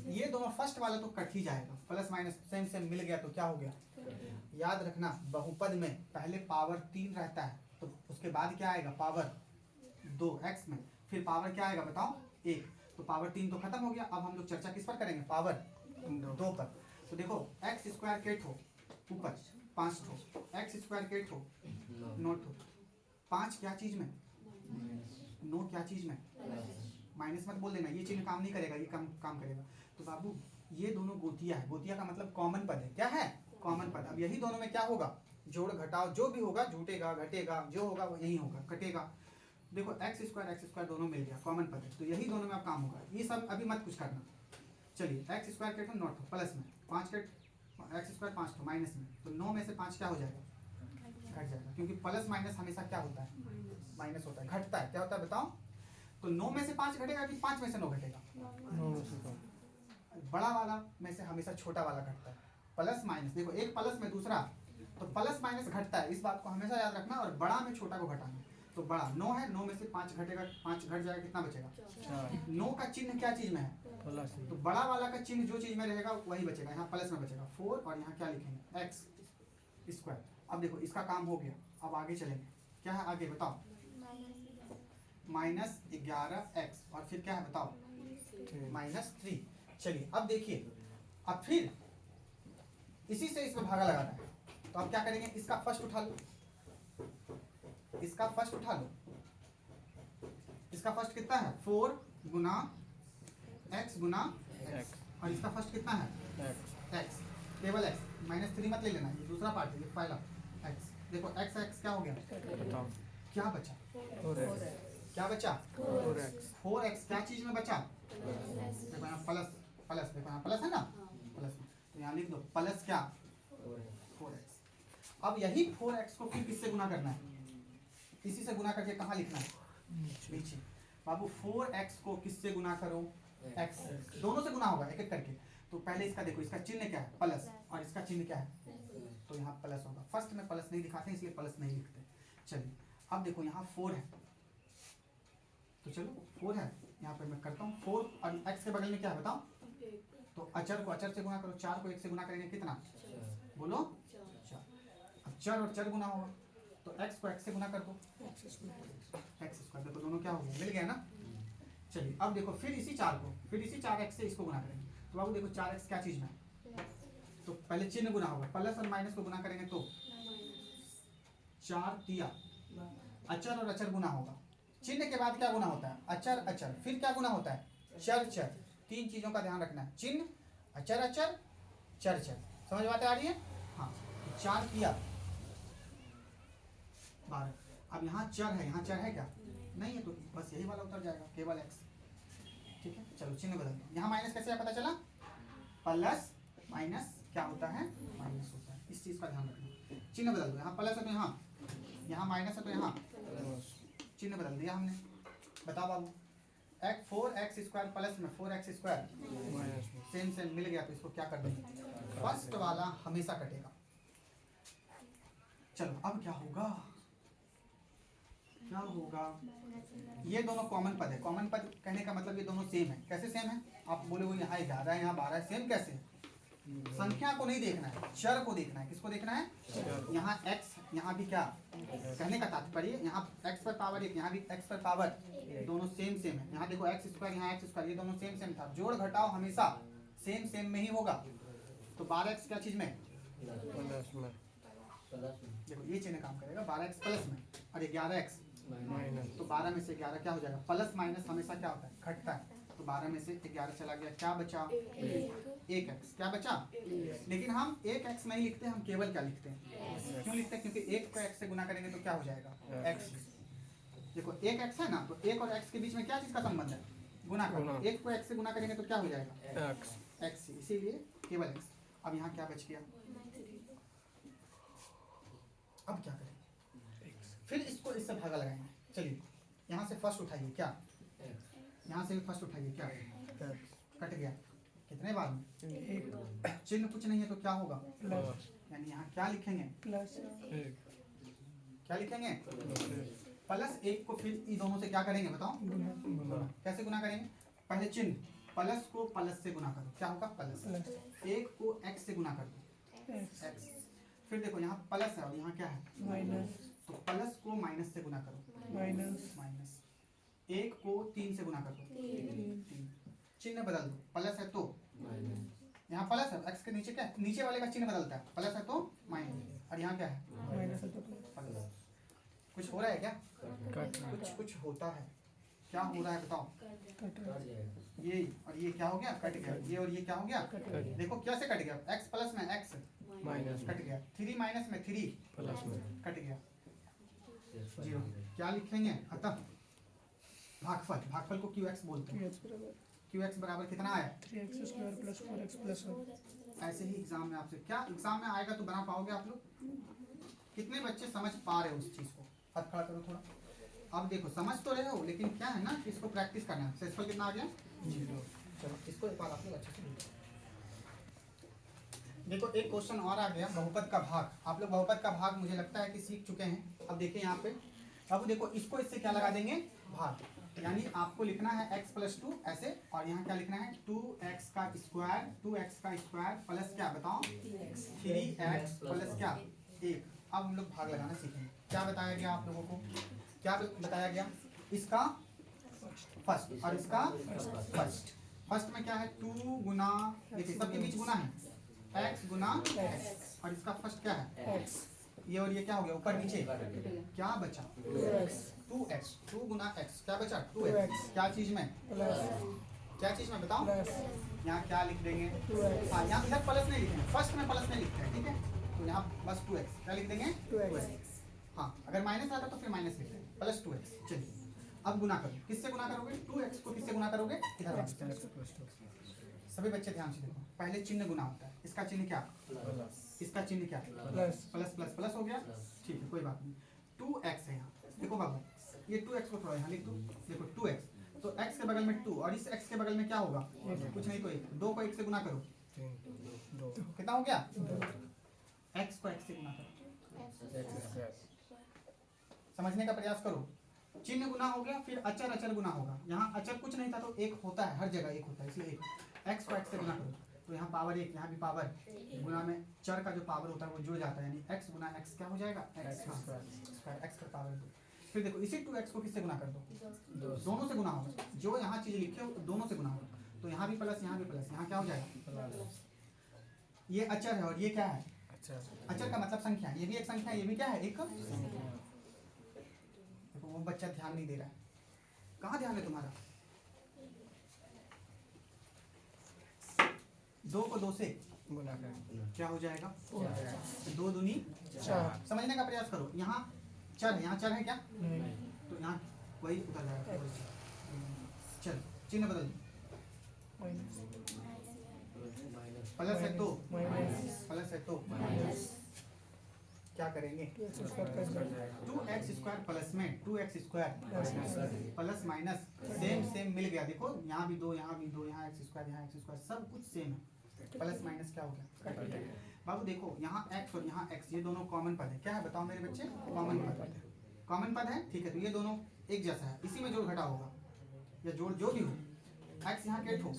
ये दोनों फर्स्ट वाला तो कट ही जाएगा, प्लस माइनस सेम सेम मिल गया तो क्या हो गया। याद रखना बहुपद में पहले पावर 3 रहता है, तो उसके बाद क्या आएगा, पावर 2 x में, फिर पावर क्या आएगा बताओ 1। तो पावर 3 तो खत्म हो गया, अब हम लोग चर्चा किस पर करेंगे, पावर 2 पर। तो देखो एक्स स्क्वायर के ठो ऊपर 5 ठो, एक्स स्क्वायर के ठो 9 ठो, 5 क्या चीज में, 9 क्या चीज में, माइनस मत बोल देना, ये चिन्ह काम नहीं करेगा, ये काम करेगा। तो बाबू ये दोनों गोतिया है, गोतिया का मतलब कॉमन पद है, क्या है कॉमन पद। अब यही दोनों में क्या होगा, जोड़ घटाओ जो भी होगा, झूठेगा घटेगा, जो होगा वो यही होगा, कटेगा। देखो एक्स स्क्वायर दोनों मिल गया, कॉमन पद है, तो यही दोनों में अब काम होगा, ये सब अभी मत कुछ करना। चलिए एक्स स्क्वायर के 9 प्लस में, 5 के एक्स स्क्वायर 5 माइनस में, तो 9 में से 5 क्या हो जाएगा, घट जाएगा, क्योंकि प्लस माइनस हमेशा क्या होता है, माइनस होता है, घटता है। क्या होता है बताओ, तो 9 में से 5 घटेगा कि 5 में से 9 घटेगा, बड़ा वाला में से हमेशा छोटा वाला घटता है। प्लस माइनस देखो, एक प्लस में दूसरा, तो प्लस माइनस घटता है, इस बात को हमेशा याद रखना, और बड़ा में छोटा को घटाना। तो बड़ा 9 है, 9 में से 5 घटेगा, 5 घट जाएगा, कितना बचेगा 9 का चिन्ह क्या चीज में है, तो बड़ा वाला का चिन्ह जो चीज में रहेगा वही बचेगा, यहाँ प्लस में बचेगा 4, और यहाँ क्या लिखेंगे एक्स स्क्वायर। अब देखो इसका काम हो गया, अब आगे चलेंगे, क्या है आगे बताओ, -11x और फिर क्या है बताओ, -3। चलिए अब देखिए, अब फिर इसी से इसमें भागा लगाना है, तो अब क्या करेंगे, इसका फर्स्ट उठा लो, इसका फर्स्ट उठा लो। इसका फर्स्ट कितना है, 4 गुना x गुना x, और इसका फर्स्ट कितना है, x, केवल x, -3 मत ले लेना, ये दूसरा पार्ट है, ये पहला x। देखो x x क्या हो गया, क्या बचा, क्या बचा, 4x। क्या चीज में बचा, देखो यहाँ प्लस, प्लस देखो यहाँ प्लस है ना, प्लस, तो यहाँ लिख दो प्लस क्या, 4x। अब यही 4x को फिर किससे गुना करना है, इसी से गुना करके कहाँ लिखना है, नीचे। बाबू 4x को किससे गुना करो, x, दोनों से गुना होगा एक एक करके। तो पहले इसका देखो, इसका चिन्ह क्या है, प्लस, और इसका चिन्ह क्या है, तो यहाँ प्लस होगा। फर्स्ट में प्लस नहीं दिखाते इसलिए प्लस नहीं लिखते। चलिए अब देखो यहाँ 4 है, तो चलो 4 है, यहाँ पर मैं करता हूँ 4 और x के बगल में क्या है बताओ, तो अचर को अचर से गुना करो, 4 को 1 से गुना करेंगे कितना, बोलो 4। अब चर और चर गुना होगा, तो x को x से गुना कर दो, x²। देखो दोनों क्या हो गया, मिल गया ना। चलिए अब देखो फिर इसी 4 को, फिर इसी 4x से इसको गुना करेंगे। तो बाबू देखो 4x क्या चीज में, तो पहले चिन्ह गुना होगा, प्लस और माइनस को गुना करेंगे तो 4 तिया, अचर और अचर गुना होगा। चिन्ह के बाद क्या गुना होता है, अचर अचर, फिर क्या गुना होता है, चर चर। 3 चीजों का ध्यान रखना है, चिन्ह, अचर अचर, चर चर। समझ बात आ रही है, हाँ। 4 तिया 12। अब यहाँ चर है, यहाँ चर है क्या, नहीं है, तो बस यही वाला उतर जाएगा, केवल x। ठीक है, चलो चिन्ह बदल दो। यहाँ माइनस कैसे पता चला, प्लस माइनस क्या होता है, माइनस होता है, इस चीज का ध्यान रखना। चिन्ह बदल दो, यहाँ प्लस है तो यहाँ माइनस है तो यहाँ चिन्ह बदल दिया हमने। बताओ बाबू, 4x² प्लस में 4x², सेम सेम मिल गया, तो इसको क्या कर देंगे, फर्स्ट वाला हमेशा कटेगा। चलो अब क्या होगा, क्या होगा, ये दोनों कॉमन पद है। कॉमन पद कहने का मतलब ये दोनों सेम है। कैसे सेम है, आप बोले वो यहाँ 11 है यहाँ 12 है, सेम कैसे, संख्या को नहीं देखना है, चर को देखना है। किसको देखना है, यहाँ x, यहाँ भी क्या, कहने का तात्पर्य यहाँ x पर पावर 1, यहाँ भी x पर पावर, दोनों सेम सेम है। यहाँ देखो x², यहाँ x², ये दोनों सेम सेम था। जोड़ घटाओ हमेशा सेम सेम में ही होगा। तो 12x क्या चीज में, देखो ये चिन्ह काम करेगा, 12x प्लस में और 11x माइनस। तो 12 में से 11 क्या हो जाएगा, प्लस माइनस हमेशा क्या होता है, घटता है। तो 12 में से 11 चला गया, क्या बचा, 1x। क्या बचा, लेकिन हम 1x नहीं लिखते, हम केवल क्या लिखते हैं, क्यों लिखते हैं, क्योंकि 1 को x से गुना करेंगे तो क्या हो जाएगा, x। देखो 1x है ना, तो 1 और x के बीच में क्या चीज का संबंध है, गुना का। 1 को x से गुना करेंगे तो क्या हो जाएगा, x, इसीलिए केवल x। अब यहाँ क्या बच गया, अब क्या करें, फिर इसको इससे भागा लगाएंगे। चलिए यहाँ से फर्स्ट उठाइए, क्या, यहाँ से भी फर्स्ट उठाइए, क्या, कट गया, कितने बार में, चिन्ह कुछ नहीं है तो क्या होगा, यानी यहाँ क्या लिखेंगे, प्लस, क्या लिखेंगे, प्लस 1 को फिर इन दोनों से क्या करेंगे बताओ, कैसे गुना करेंगे, पहले चिन्ह, प्लस को प्लस से गुना करो, क्या होगा, प्लस। 1 को x से गुना कर दो, x। फिर देखो यहाँ प्लस है और यहाँ क्या है, माइनस। तो प्लस को माइनस से गुना करो, माइनस। 1 को 3 से गुना कर दो, 3। चिन्ह बदल दो, प्लस है तो यहाँ प्लस है, x के नीचे क्या है, नीचे वाले का चिन्ह बदलता है, प्लस है तो माइनस, और यहाँ क्या है, माइनस है तो प्लस। कुछ हो रहा है क्या, कुछ होता है, क्या हो रहा है बताओ, ये और ये क्या हो गया, कट गया। ये और ये क्या हो गया, देखो कैसे कट गया, x प्लस में x माइनस कट गया, 3 माइनस में 3 प्लस में कट गया, 0। क्या लिखेंगे, अतः भागफल को qx बोलते हैं। qx बराबर कितना आया, 3x² + 4x + 1। ऐसे ही एग्जाम में आपसे क्या, एग्जाम में आएगा तो बना पाओगे आप लोग। कितने बच्चे समझ पा रहे हो उस चीज को, हाथ खड़ा करो थोड़ा। अब देखो समझ तो रहे हो, लेकिन क्या है ना कि इसको प्रैक्टिस करना है। सेक्सुअल कितना आ गया, 0। चलो इसको एक बार आप लोग अच्छे से देखो। एक क्वेश्चन और आ गया, बहुपद का भाग। आप लोग बहुपद का भाग मुझे लगता है कि सीख चुके हैं। अब देखिए यहाँ पे, अब देखो इसको इससे क्या लगा देंगे, भाग। यानी आपको लिखना है x + 2 ऐसे, और यहाँ क्या लिखना है, 2x² प्लस क्या बताओ, 3x प्लस क्या 1। अब हम लोग भाग लगाना सीखेंगे। क्या बताया गया आप लोगों को, क्या बताया गया, इसका फर्स्ट और इसका फर्स्ट। फर्स्ट में क्या है 2 गुना, देखिए सबके बीच गुना है x गुना x, और इसका फर्स्ट क्या है x, ये और ये क्या हो गया ऊपर नीचे, क्या बचा 2x, 2 गुना x, क्या बचा 2x, क्या चीज में, क्या चीज में बताओ, यहाँ क्या लिख देंगे, हाँ यहाँ इधर प्लस नहीं लिखेंगे, फर्स्ट में प्लस नहीं लिखते हैं, ठीक है, तो यहाँ बस 2x क्या लिख देंगे 2x, हाँ अगर माइनस आता तो फिर माइनस लिख देंगे प्लस 2x। चलिए अब गुना करो, किससे गुना करोगे 2x को किससे गुना करोगे, इधर सभी बच्चे ध्यान से देखो, पहले चिन्ह गुना होता है, इसका चिन्ह क्या, इसका चिन्ह क्या, प्लस प्लस प्लस हो गया, ठीक है कोई बात नहीं, 2x है यहाँ, देखो बाबू ये 2x को थोड़ा यहाँ लिख दो, देखो 2x, तो x के बगल में 2 और इस x के बगल में क्या होगा, कुछ नहीं तो 1, 2 को 1 से गुना करो, कितना हो गया, x को x से गुना करो, समझने का प्रयास करो, चिन्ह गुना हो गया, फिर अचर अचर गुना होगा, यहाँ अचर कुछ नहीं था तो एक होता है, हर जगह एक होता है, इसलिए एक, x को x से गुना करो, तो यहाँ पावर 1, यहाँ भी पावर, गुना में चर का जो पावर होता है वो जुड़ जाता है, यानी x गुना x क्या हो जाएगा, x का पावर 2। फिर देखो इसी 2x को किससे गुना कर दो, दोनों से गुना होगा, जो यहाँ चीज लिखे हो दोनों से गुना होगा, तो यहाँ भी प्लस यहाँ भी प्लस, यहाँ क्या हो जाएगा, ये अचर है और ये क्या है, अचर का मतलब संख्या, ये भी एक संख्या, ये भी क्या है एक, देखो वो बच्चा ध्यान नहीं दे रहा है, कहाँ ध्यान है तुम्हारा, 2 को 2 से गुना करें क्या हो जाएगा, 2 दूनी 4, समझने का प्रयास करो, यहाँ चर है, यहाँ चर है क्या, तो यहाँ वही उधर जाएगा, चल चिन्ह बदल दो, प्लस है तो प्लस है तो क्या करेंगे 2x स्क्वायर प्लस में 2x square plus minus same same मिल गया, देखो यहाँ भी 2 यहाँ भी 2, यहाँ x स्क्वायर सब कुछ सेम है, प्लस माइनस क्या हो गया, बाबू देखो यहाँ x और यहाँ x ये दोनों कॉमन पद है, क्या है बताओ मेरे बच्चे, कॉमन पद है, ठीक है, तो ये दोनों एक जैसा है, इसी में जोड़ घटा होगा या जोड़ जो भी हो, x यहाँ के ठो,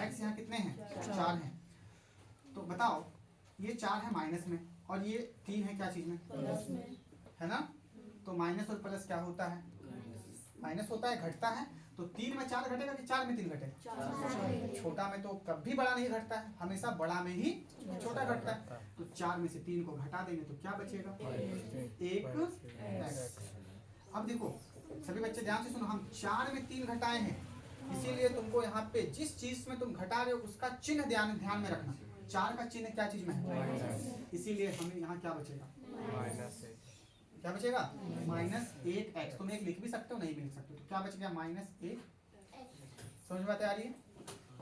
x यहाँ कितने हैं 4 हैं, तो बताओ ये 4 है माइनस में और ये 3 है क्या चीज में, है ना, तो माइनस और प्लस क्या होता है, माइनस होता है घटता है, तो 3 में 4 घटेगा कि 4 में 3 घटेगा, छोटा में तो कभी बड़ा नहीं घटता है, हमेशा बड़ा में ही छोटा घटता है, तो 4 में से 3 को घटा देंगे तो क्या बचेगा, 1x। अब देखो सभी बच्चे ध्यान से सुनो, हम 4 में 3 घटाए हैं, इसीलिए तुमको यहाँ पे जिस चीज में तुम घटा रहे हो उसका चिन्ह ध्यान में रखना, 4 का चिन्ह क्या चीज में है, इसीलिए हमें यहाँ क्या बचेगा, क्या बचेगा -1x, तुम एक लिख भी सकते हो नहीं भी लिख सकते हो, तो क्या बच गया -1, समझ में बात आ रही है,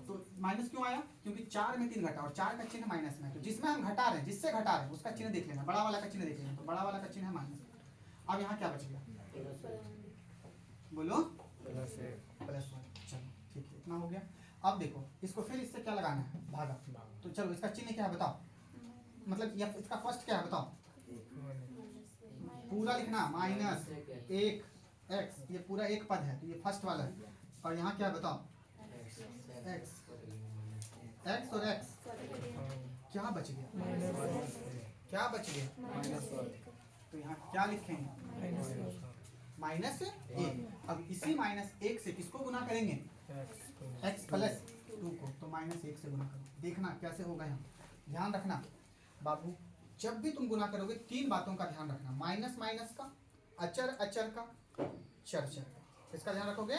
तो माइनस क्यों आया, क्योंकि 4 में 3 घटा और 4 का चिन्ह माइनस में है, तो जिसमें हम घटा रहे हैं जिससे घटा रहे हैं उसका चिन्ह देख लेना, बड़ा वाला का चिन्ह देख लेना, तो बड़ा वाला का चिन्ह है माइनस, अब यहाँ क्या बच गया, बोलो +1, चलो ठीक है इतना हो गया। अब देखो इसको फिर इससे क्या लगाना है, भागा, तो चलो इसका चिन्ह क्या है बताओ, मतलब या इसका फर्स्ट क्या है बताओ, पूरा लिखना -1x, ये पूरा एक पद है तो ये फर्स्ट वाला है, और यहाँ क्या बताओ x और x क्या बच गया, क्या बच गया, तो यहाँ क्या लिखेंगे -1, अब इसी -1 से किसको गुना करेंगे, x प्लस 2 को, तो -1 से गुना करो, देखना कैसे होगा, यहाँ ध्यान रखना बाबू, जब भी तुम गुना करोगे 3 बातों का ध्यान रखना, माइनस माइनस का, अचर अचर का, चर चर का, इसका ध्यान रखोगे,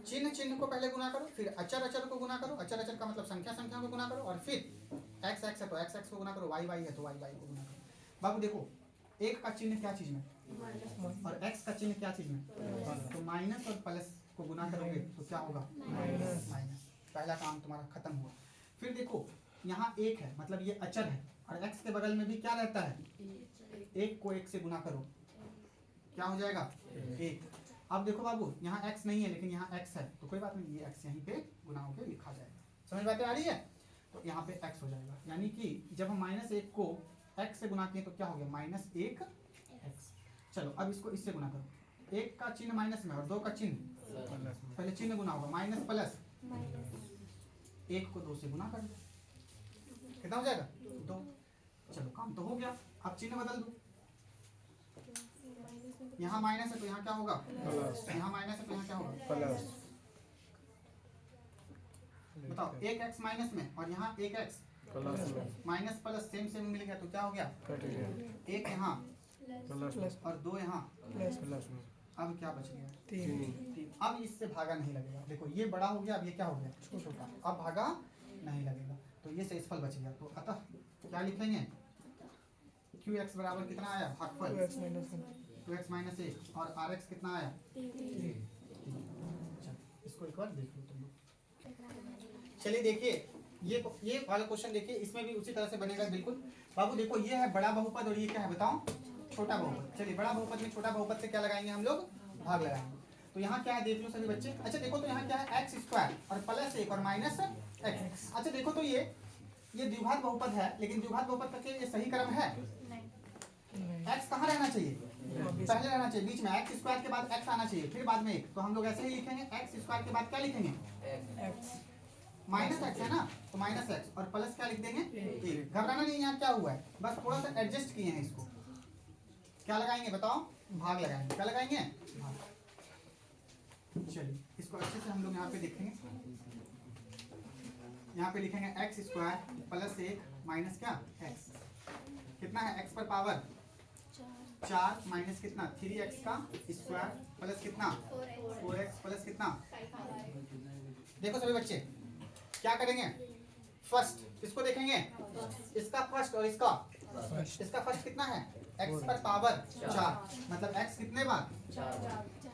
चिन्ह चिन्ह को पहले गुना करो, फिर अचर अचर को गुना करो, अचर अचर का मतलब संख्या संख्या को गुना करो, और फिर x x है तो x x को गुना करो, y y है तो y y को गुना करो। बाबू देखो एक का चिन्ह क्या चीज में, और x का चिन्ह क्या चीज में, तो माइनस और प्लस को गुना करोगे तो क्या होगा माइनस, पहला काम तुम्हारा खत्म हुआ। फिर देखो यहाँ 1 है मतलब ये अचर है, और x के बगल में भी क्या रहता है, 1 को 1 से गुना करो क्या हो जाएगा 1। अब देखो बाबू यहाँ x नहीं है लेकिन यहाँ x है, तो कोई बात नहीं, ये x यहीं पे गुना होकर लिखा जाएगा, समझ बातें आ रही है, तो यहाँ पे x हो जाएगा, यानी कि जब हम -1 को x से गुना किए तो क्या हो गया -1x। चलो अब इसको इससे गुना करो, 1 का चिन्ह माइनस में और 2 का चिन्ह, पहले चिन्ह गुना होगा माइनस प्लस, 1 को 2 से गुना कर दो, कितना हो जाएगा 2, चलो काम तो हो गया, अब चिन्ह बदल दो, यहाँ माइनस है तो यहाँ क्या होगा प्लस, यहाँ माइनस है तो यहाँ क्या होगा प्लस, बताओ एक एक्स माइनस में और यहाँ एक एक्स प्लस में, माइनस प्लस सेम सेम मिल गया तो क्या हो गया कट गया, एक यहाँ प्लस, और दो यहाँ प्लस में, अब क्या बच गया 3, 3। अब इससे भागा नहीं लगेगा, देखो ये बड़ा हो गया अब ये क्या हो गया छोटा, अब भागा नहीं लगेगा तो ये शेषफल बच गया। तो अतः क्या लिखेंगे क्यू एक्स बराबर कितना आया भागफल 2x माइनस 2x माइनस 1 और आर एक्स कितना आया 3। इसको एक बार देख लो तुम लोग। चलिए देखिए ये वाला क्वेश्चन देखिए, इसमें भी उसी तरह से बनेगा बिल्कुल। बाबू देखो ये है बड़ा बहुपद और ये क्या है बताओ छोटा बहुपद। चलिए बड़ा बहुपद में छोटा बहुपद से क्या लगाएंगे हम लोग भाग लगाएंगे। तो यहाँ क्या है देख लो सभी बच्चे। अच्छा देखो तो यहाँ क्या है एक्स स्क्वायर और प्लस 1 और माइनस एक्स। अच्छा देखो तो ये द्विघात बहुपद है, लेकिन द्विघात बहुपद का ये सही क्रम है। एक्स कहाँ रहना चाहिए पहले रहना चाहिए बीच में, एक्स स्क्वायर के बाद एक्स आना चाहिए फिर बाद में 1। तो हम लोग ऐसे ही लिखेंगे एक्स स्क्वायर के बाद क्या लिखेंगे माइनस एक्स है ना, तो माइनस एक्स और प्लस क्या लिख देंगे 1। घबराना नहीं, यहाँ क्या हुआ है बस थोड़ा सा एडजस्ट किए हैं इसको। क्या लगाएंगे बताओ भाग लगाएंगे। क्या लगाएंगे भाग। चलिए इसको अच्छे से हम लोग यहाँ पे देखेंगे। यहाँ पे लिखेंगे एक्स स्क्वायर प्लस 1 माइनस क्या एक्स कितना है एक्स पर पावर 4 माइनस कितना 3x का स्क्वायर प्लस कितना 4x प्लस कितना। देखो सभी बच्चे क्या करेंगे फर्स्ट इसको देखेंगे, इसका फर्स्ट और इसका फर्स्ट कितना है x पर पावर 4 मतलब x कितने बार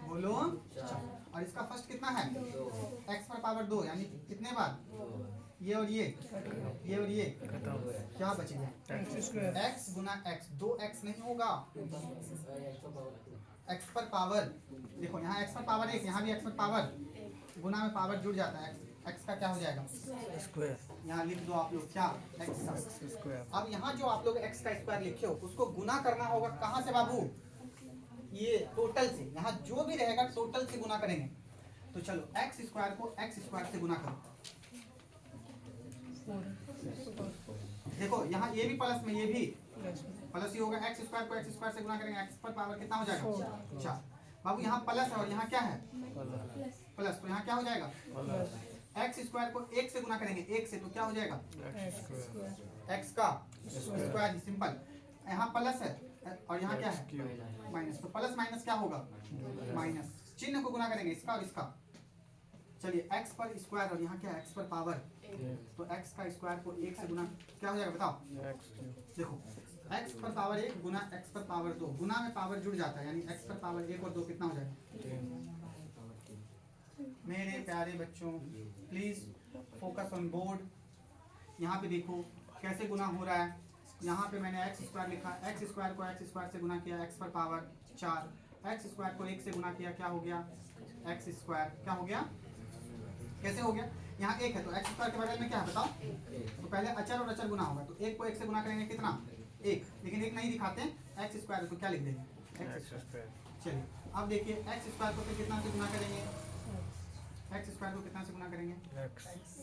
बोलो, और इसका फर्स्ट कितना है x पर पावर 2 यानी कितने बार ये और ये क्या बचेगा x गुना x 2x नहीं होगा x पर पावर। देखो यहाँ x पर पावर 1 यहाँ भी x पर पावर गुना में पावर जुड़ जाता है x का क्या हो जाएगा स्क्वायर, यहाँ लिख दो आप लोग क्या x स्क्वायर। अब यहाँ जो आप लोग x का स्क्वायर लिखे हो उसको गुना करना होगा कहाँ से बाबू ये टोटल से, यहाँ जो भी रहेगा टोटल से गुना करेंगे। तो चलो x स्क्वायर को x स्क्वायर से गुना करो। देखो यहाँ ये भी प्लस में ये भी प्लस ही होगा, एक्स स्क्वायर को एक्स स्क्वायर से गुना करेंगे एक्स पर पावर कितना हो जाएगा 4। बाबू यहाँ प्लस है और यहाँ क्या है प्लस, तो यहाँ क्या हो जाएगा एक्स स्क्वायर को 1 से गुना करेंगे 1 से तो क्या हो जाएगा एक्स का स्क्वायर सिंपल। यहाँ प्लस है और यहाँ क्या है माइनस, तो प्लस माइनस क्या होगा माइनस। चिन्ह को गुना करेंगे इसका और इसका। चलिए x पर स्क्वायर और यहाँ क्या x पर पावर, तो x का स्क्वायर को 1 से गुना क्या हो जाएगा बताओ। देखो x पर पावर 1 गुना x पर पावर 2 गुना में पावर जुड़ जाता है यानी x पर पावर 1 और 2 कितना हो जाएगा। मेरे प्यारे बच्चों प्लीज फोकस ऑन बोर्ड। यहाँ पे देखो कैसे गुना हो रहा है। यहाँ पे मैंने एक्स स्क्वायर लिखा, एक्स स्क्वायर को एक्स स्क्वायर से गुना किया एक्स पर पावर 4, एक्स स्क्वायर को 1 से गुना किया क्या हो गया एक्स स्क्वायर। क्या हो गया कैसे हो गया, यहाँ 1 है तो एक्स स्क्वायर के बगल में क्या है बताओ, तो पहले अचर और अचर गुना होगा तो 1 को 1 से गुना करेंगे कितना 1, लेकिन 1 नहीं दिखाते हैं एक्स स्क्वायर तो क्या लिख देंगे एक्स स्क्वायर। चलिए अब देखिए एक्स स्क्वायर को फिर कितना से गुना करेंगे, एक्स स्क्वायर को कितना से गुना करेंगे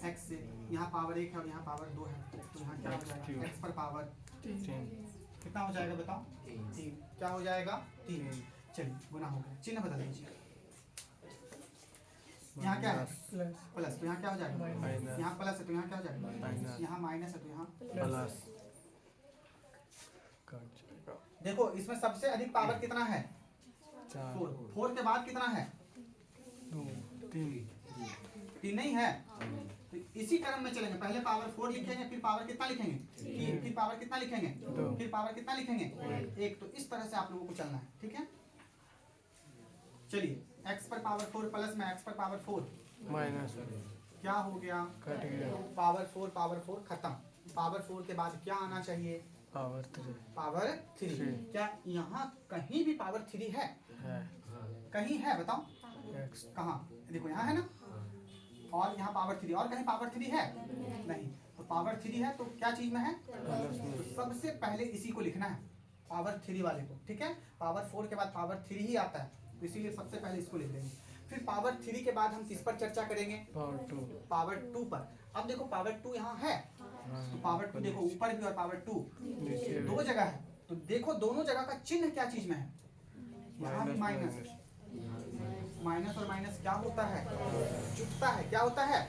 एक्स से। यहाँ पावर 1 है और यहाँ पावर 2 है तो यहाँ क्या हो जाएगा एक्स पर पावर 3 कितना हो जाएगा बताओ 3। क्या हो जाएगा 3। चलिए गुना हो गया, चिन्ह बदल दीजिए। यहाँ क्या है प्लस तो यहाँ क्या हो जाएगा यहाँ प्लस है तो यहाँ क्या हो जाएगा यहाँ माइनस है तो यहाँ प्लस। देखो इसमें सबसे अधिक पावर कितना है 4 के बाद कितना है 3 नहीं है, तो इसी क्रम में चलेंगे। पहले पावर 4 लिखेंगे फिर पावर कितना लिखेंगे 3 फिर पावर कितना लिखेंगे 2 फिर पावर कितना लिखेंगे 1। तो इस तरह से आप लोगों को चलना है ठीक है। चलिए x पर पावर 4 प्लस में x पर पावर 4 माइनस क्या हो गया कट गया पावर 4 खत्म। पावर 4 के बाद क्या आना चाहिए पावर 3। क्या यहाँ कहीं भी पावर 3 है कहीं है बताओ कहाँ, देखो यहाँ है ना और यहाँ पावर 3 और कहीं पावर 3 है नहीं। तो पावर 3 है तो क्या चीज में है तो सबसे पहले इसी को लिखना है पावर 3 वाले को ठीक है। पावर 4 के बाद पावर 3 ही आता है तो इसीलिए सबसे पहले इसको लिख देंगे। फिर पावर 3 के बाद हम किस पर चर्चा करेंगे पावर 2 पर। अब देखो पावर 2 यहाँ है तो पावर 2 देखो ऊपर भी और पावर 2 दो जगह है तो देखो दोनों जगह का चिन्ह क्या चीज में है यहाँ भी माइनस, माइनस और माइनस क्या होता है, जुटता है। क्या होता है,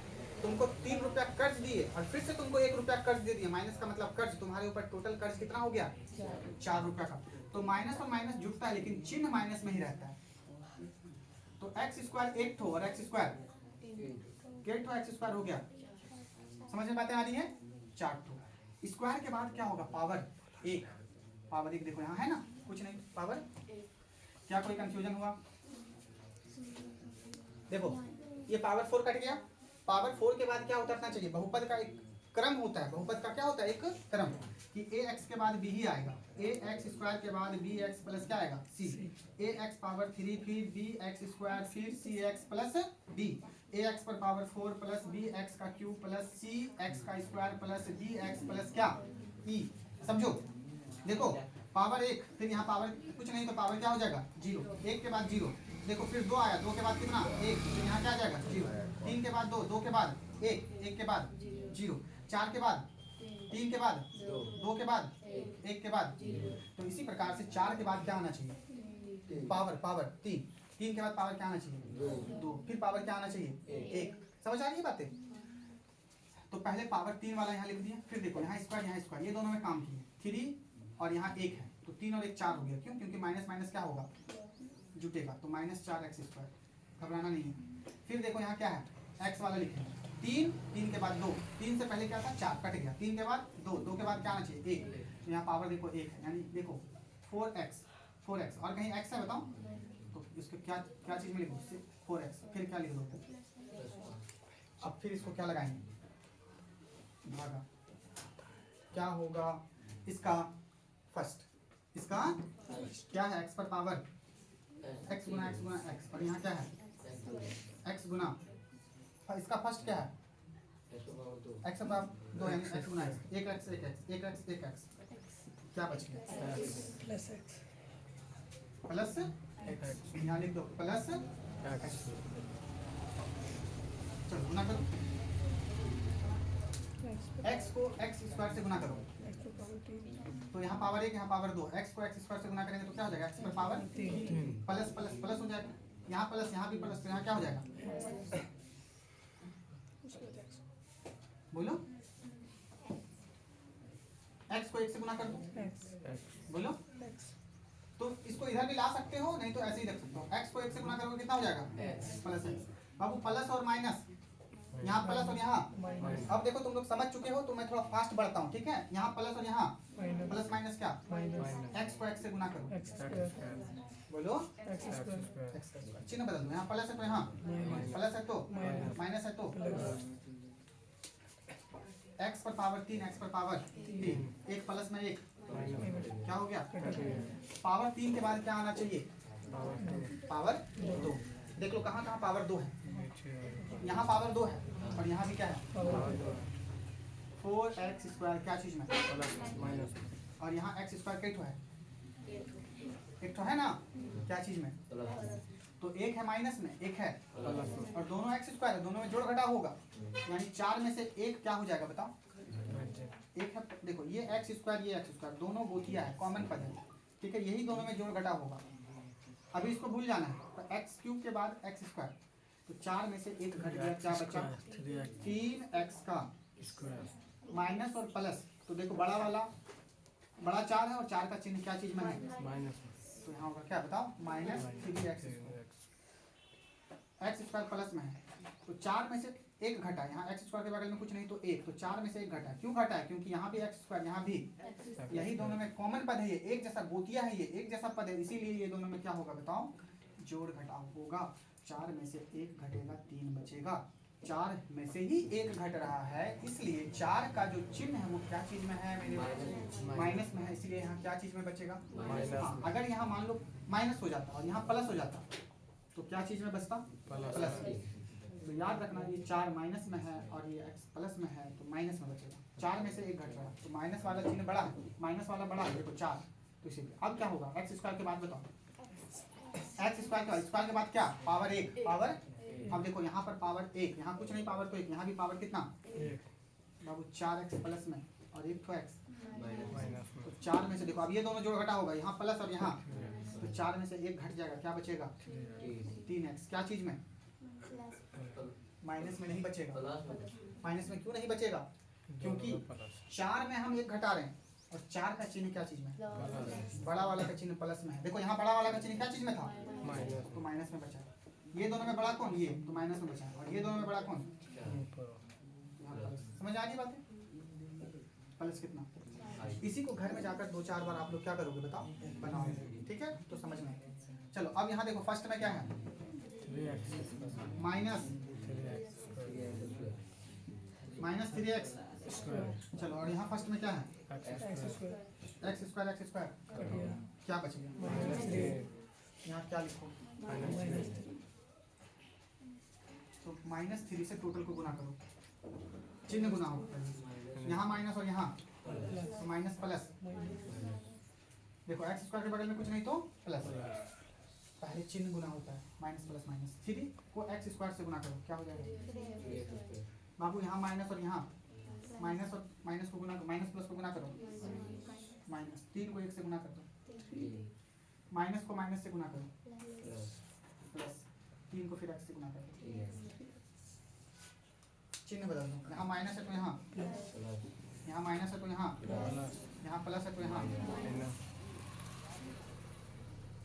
तुमको 3 रुपया कर्ज दिए और फिर से तुमको 1 रुपया कर्ज दे दिए, माइनस का मतलब कर्ज, तुम्हारे ऊपर टोटल कर्ज कितना हो गया, 4 रुपया का। तो माइनस और माइनस जुटता है लेकिन चिन्ह माइनस में ही रहता है। तो एक्स स्क्वायर 8 ठो और एक्स स्क्वायर 8 ठो एक्स स्क्वायर हो गया। समझ में बातें आ रही है, 4 ठो। स्क्वायर के बाद क्या होगा, पावर 1, पावर 1 देखो यहाँ है ना, कुछ नहीं, पावर। क्या कोई कंफ्यूजन हुआ, देखो ये पावर 4 कट गया। पावर 4 के बाद क्या उतरना चाहिए, बहुपद का एक क्रम होता है, बहुपद का क्या होता है, एक क्रम, कि ए एक्स के बाद बी ही आएगा, ए एक्स स्क्वायर के बाद बी एक्स प्लस क्या आएगा, सी, ए एक्स पावर 3 फिर बी एक्स स्क्वायर फिर C X plus B, A X पर पावर 4 प्लस बी एक्स का क्यूब प्लस सी एक्स का square plus B X plus क्या ई। समझो, देखो पावर 1, फिर यहाँ पावर कुछ नहीं तो पावर क्या हो जाएगा 0, 1 के बाद 0, देखो फिर 2 आया, 2 के बाद कितना 1, तो यहाँ क्या आ जाएगा 0, 3 के बाद 2, 2 के बाद 1, 1 के बाद 0, 4 के बाद 3 के बाद 2 के बाद 1 के बाद 0। तो इसी प्रकार से 4 के बाद क्या आना चाहिए, पावर 3, 3 के बाद पावर क्या आना चाहिए 2, फिर पावर क्या आना चाहिए 1। समझ आ रही है बातें। तो पहले पावर 3 वाला यहाँ लिख दिया, फिर देखो यहाँ स्क्वायर, ये दोनों में काम किए, 3 और यहाँ 1 है, तो 3 और 1 4 हो गया। क्यों, क्योंकि माइनस माइनस क्या होगा, जुटेगा, तो -4 एक्स स्क्वायर, घबराना नहीं है। फिर देखो यहाँ क्या है, एक्स वाला लिखे 3, 3 के बाद 2, 3 से पहले क्या था 4 कट गया, 3 के बाद 2, 2 के बाद क्या आना चाहिए 1, तो यहाँ पावर देखो 1 है, यानी देखो 4x, और कहीं x है बताओ, तो इसको क्या क्या चीज़ में लिखो 4x, फिर क्या लिख दो, अब फिर इसको क्या लगाएंगे, भागा, क्या होगा इसका फर्स्ट, इसका क्या है x पर पावर x गुना x, और यहाँ क्या है x गुना, इसका फर्स्ट क्या है x पर 2 यानी x गुना x, 1x, क्या बच गया प्लस यहाँ लिख दो प्लस x। चलो गुना करो, x को x स्क्वायर से गुना करो, तो यहाँ पावर 1 यहाँ पावर 2, x को x स्क्वायर से गुना करेंगे तो क्या हो जाएगा x पर पावर 3 प्लस प्लस प्लस हो जाएगा, यहाँ प्लस यहाँ भी प्लस, तो यहाँ क्या हो जाएगा, बोलो x को 1 से गुना कर दो, बोलो, तो इसको इधर भी ला सकते हो, नहीं तो ऐसे ही रख सकते हो, x को 1 से गुना करोगे कितना हो जाएगा प्लस x। बाबू प्लस और माइनस, यहाँ प्लस और यहाँ, अब देखो तुम लोग समझ चुके हो तो मैं थोड़ा फास्ट बढ़ता हूँ, ठीक है। यहाँ प्लस और यहाँ प्लस माइनस क्या, x को x से गुना करो, बोलो चिन्ह बदल दो, यहाँ प्लस है तो यहाँ प्लस है तो माइनस है तो, x पर पावर 3, x पर पावर 3, 1 प्लस में 1 क्या हो गया, पावर 3 के बाद क्या आना चाहिए पावर 2। देख लो कहाँ कहाँ पावर 2 है, यहाँ पावर 2 है और यहाँ भी क्या है 4x स्क्वायर, क्या चीज में और यहाँ x स्क्वायर कितना है, एक तो है ना, क्या चीज में, तो 1 है माइनस में 1 है और दोनों x स्क्वायर है, दोनों में जोड़ घटा होगा, यानी 4 में से 1 क्या हो जाएगा बताओ, 1 है। देखो ये x स्क्वायर ये x स्क्वायर दोनों गोतिया है, कॉमन पद है, ठीक है, यही दोनों में जोड़ घटा होगा। अभी इसको भूल जाना है, तो x क्यूब के बाद x स्क्वायर, तो 4 में से 1 घट गया, क्या बचा 3x का माइनस और प्लस, तो देखो बड़ा वाला बड़ा 4 है और 4 का चिन्ह क्या चीज में है माइनस, तो यहाँ होगा क्या बताओ -3x, x स्क्वायर प्लस में है, तो 4 में से 1 घटा, यहाँ x स्क्वायर के बगल में कुछ नहीं तो 1, तो 4 में से 1 घटा, क्यों घटा है, क्योंकि यहाँ भी x स्क्वायर यहाँ भी, यही दोनों में कॉमन पद है, ये एक जैसा गोतिया है, ये एक जैसा पद है, इसीलिए ये दोनों में क्या होगा बताओ जोड़ घटाव होगा। 4 में से 1 घटेगा 3 बचेगा, 4 में से ही 1 घट रहा है, इसलिए 4 का जो चिन्ह है वो क्या चीज में है मेरे माइनस में है, इसलिए यहाँ क्या चीज में बचेगा हाँ, अगर यहाँ मान लो माइनस हो जाता और यहाँ प्लस हो जाता तो क्या चीज में बचता प्लस। तो याद रखना ये 4 माइनस में है और ये x प्लस में है, तो माइनस में बचेगा, 4 में से 1 घट रहा, तो माइनस वाला चिन्ह बड़ा है, माइनस वाला बड़ा है, देखो 4, तो इसीलिए अब क्या होगा x स्क्वायर के बाद बताओ, x स्क्वायर के बाद क्या पावर 1 पावर, अब देखो यहाँ पर पावर 1, यहाँ कुछ नहीं पावर तो 1, यहाँ भी पावर कितना बाबू 4x प्लस में और 1 तो x, तो 4 में से देखो अब ये दोनों जोड़ घटा होगा, यहाँ प्लस और यहाँ तो 4 में से 1 घट जाएगा, क्या बचेगा 3x। क्या चीज में? माइनस में नहीं बचेगा। माइनस में क्यों नहीं बचेगा? क्योंकि 4 में हम 1 घटा रहे हैं और 4 का चिन्ह क्या चीज में? बड़ा वाला का चिन्ह प्लस में है। देखो यहाँ बड़ा वाला का चिन्ह क्या चीज में था? तो माइनस में बचा। ये दोनों में बड़ा कौन? ये, तो माइनस में बचा। और ये दोनों में बड़ा कौन? समझ आ गई बातें? प्लस कितना? इसी को घर में जाकर 2-4 बार आप लोग क्या करोगे बताओ? बनाओगे, ठीक है? तो समझ में। चलो अब यहाँ देखो फर्स्ट में क्या है? Minus 3x। चलो और यहाँ फर्स्ट में क्या है? x square. क्या बच गया? यहाँ क्या लिखो? तो -3 से टोटल को गुना करो, चिन्ह गुना हो। यहाँ माइनस और यहाँ तो माइनस प्लस। देखो x स्क्वायर के बगल में कुछ नहीं तो प्लस। पहले चिन्ह गुना होता है, माइनस प्लस माइनस। 3 को x स्क्वायर से गुना करो, क्या हो जाएगा बाबू? यहाँ माइनस और यहाँ माइनस और माइनस को गुना, माइनस प्लस को गुना करो, माइनस। 3 को 1 से गुना कर दो, माइनस को माइनस से गुना करो, प्लस। 3 को फिर x से गुना कर दो, चिन्ह बदल दो। यहाँ माइनस है तो यहाँ माइनस है तो यहाँ प्लस है तो यहाँ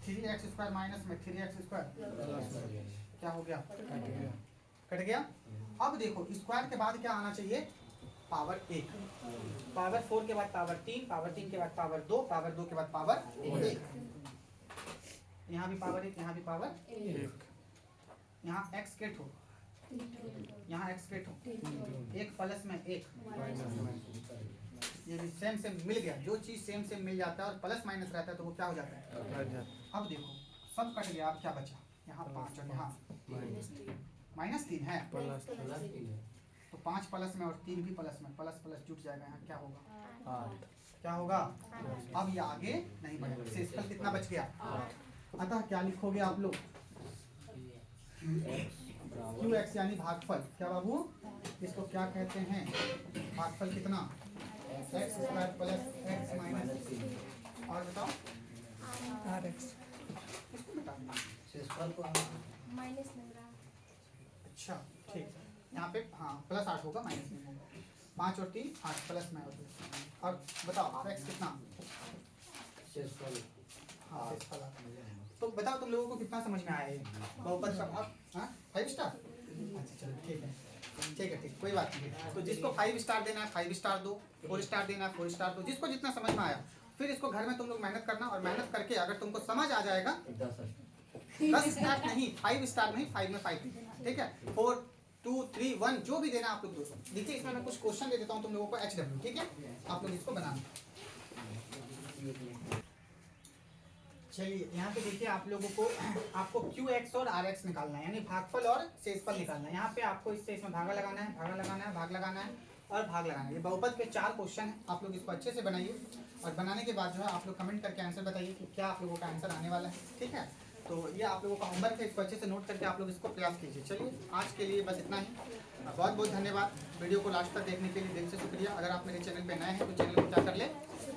3x स्क्वायर माइनस में 3x स्क्वायर क्या हो गया? कट गया। अब देखो स्क्वायर के बाद क्या आना चाहिए? पावर 1। पावर 4 के बाद पावर 3, पावर 3 के बाद पावर 2, पावर 2 के बाद पावर 1। यहाँ भी पावर 1, यहाँ भी पावर 1। यहाँ x केट हो, यहाँ x केट हो। 1 प्लस में 1, ये भी सेम सेम मिल गया। जो चीज सेम सेम मिल जाता है और प्लस माइनस रहता है तो वो क्या हो जाता है? अब देखो सब कट गया, अब क्या बचा? यहाँ 5 और यहाँ -3 है, तो 5 प्लस में और 3 भी प्लस में, प्लस प्लस जुट जाएगा। यहाँ क्या होगा? 8। क्या होगा? अब ये आगे नहीं बढ़ेगा। शेषफल कितना बच गया? अतः क्या लिखोगे आप लोग? QX यानी भागफल। क्या बाबू? इसको क्या कहते हैं? भागफल कितना? x square plus x minus. और बताओ RX। माइनस लग रहा। अच्छा ठीक, यहाँ पे हाँ प्लस 8 होगा, माइनस नहीं होगा। 5 और 3 8 प्लस में और बताओ RX कितना? हाँ 6। तो बताओ तुम लोगों को कितना समझ में आया ये बहुपद का भाग? हाँ 5 स्टार। अच्छा चलो ठीक है, ठीक कोई बात नहीं। तो जिसको 5 स्टार देना है 5 स्टार दो, 4 स्टार देना है 4 स्टार दो, जिसको जितना समझ में आया। फिर इसको घर में तुम लोग मेहनत करना और मेहनत करके अगर तुमको समझ आ जाएगा 10 स्टार नहीं 5 स्टार नहीं, 5 में 5, ठीक है। 4 2 3 1 जो भी देना आप लोग दो। देखिए इसमें मैं कुछ क्वेश्चन दे देता हूँ तुम लोगों को HW, ठीक है। आप लोग इसको बनाना। चलिए यहाँ पे देखिए आप लोगों को आपको QX और RX निकालना है, यानी भागफल और शेषफल निकालना है। यहाँ पे आपको इसमें भागा लगाना है, भाग लगाना है, भाग लगाना है और भाग लगाना है। ये बहुपद के 4 क्वेश्चन हैं। आप लोग इसको अच्छे से बनाइए और बनाने के बाद जो है आप लोग कमेंट करके आंसर बताइए कि क्या आप लोगों का आंसर आने वाला है, ठीक है। तो ये आप लोगों का होमवर्क है, इसको अच्छे से नोट करके आप लोग इसको प्रयास कीजिए। चलिए आज के लिए बस इतना ही। बहुत बहुत धन्यवाद वीडियो को लास्ट तक देखने के लिए, दिल से शुक्रिया। अगर आप मेरे चैनल पे नए हैं तो चैनल को क्या कर ले,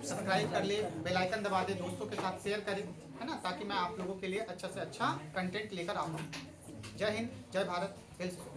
सब्सक्राइब कर ले, बेल आइकन दबा दे, दोस्तों के साथ शेयर करें, है ना, ताकि मैं आप लोगों के लिए अच्छा से अच्छा कंटेंट लेकर आऊँ। जय हिंद, जय भारत, दिल से शुक्रिया।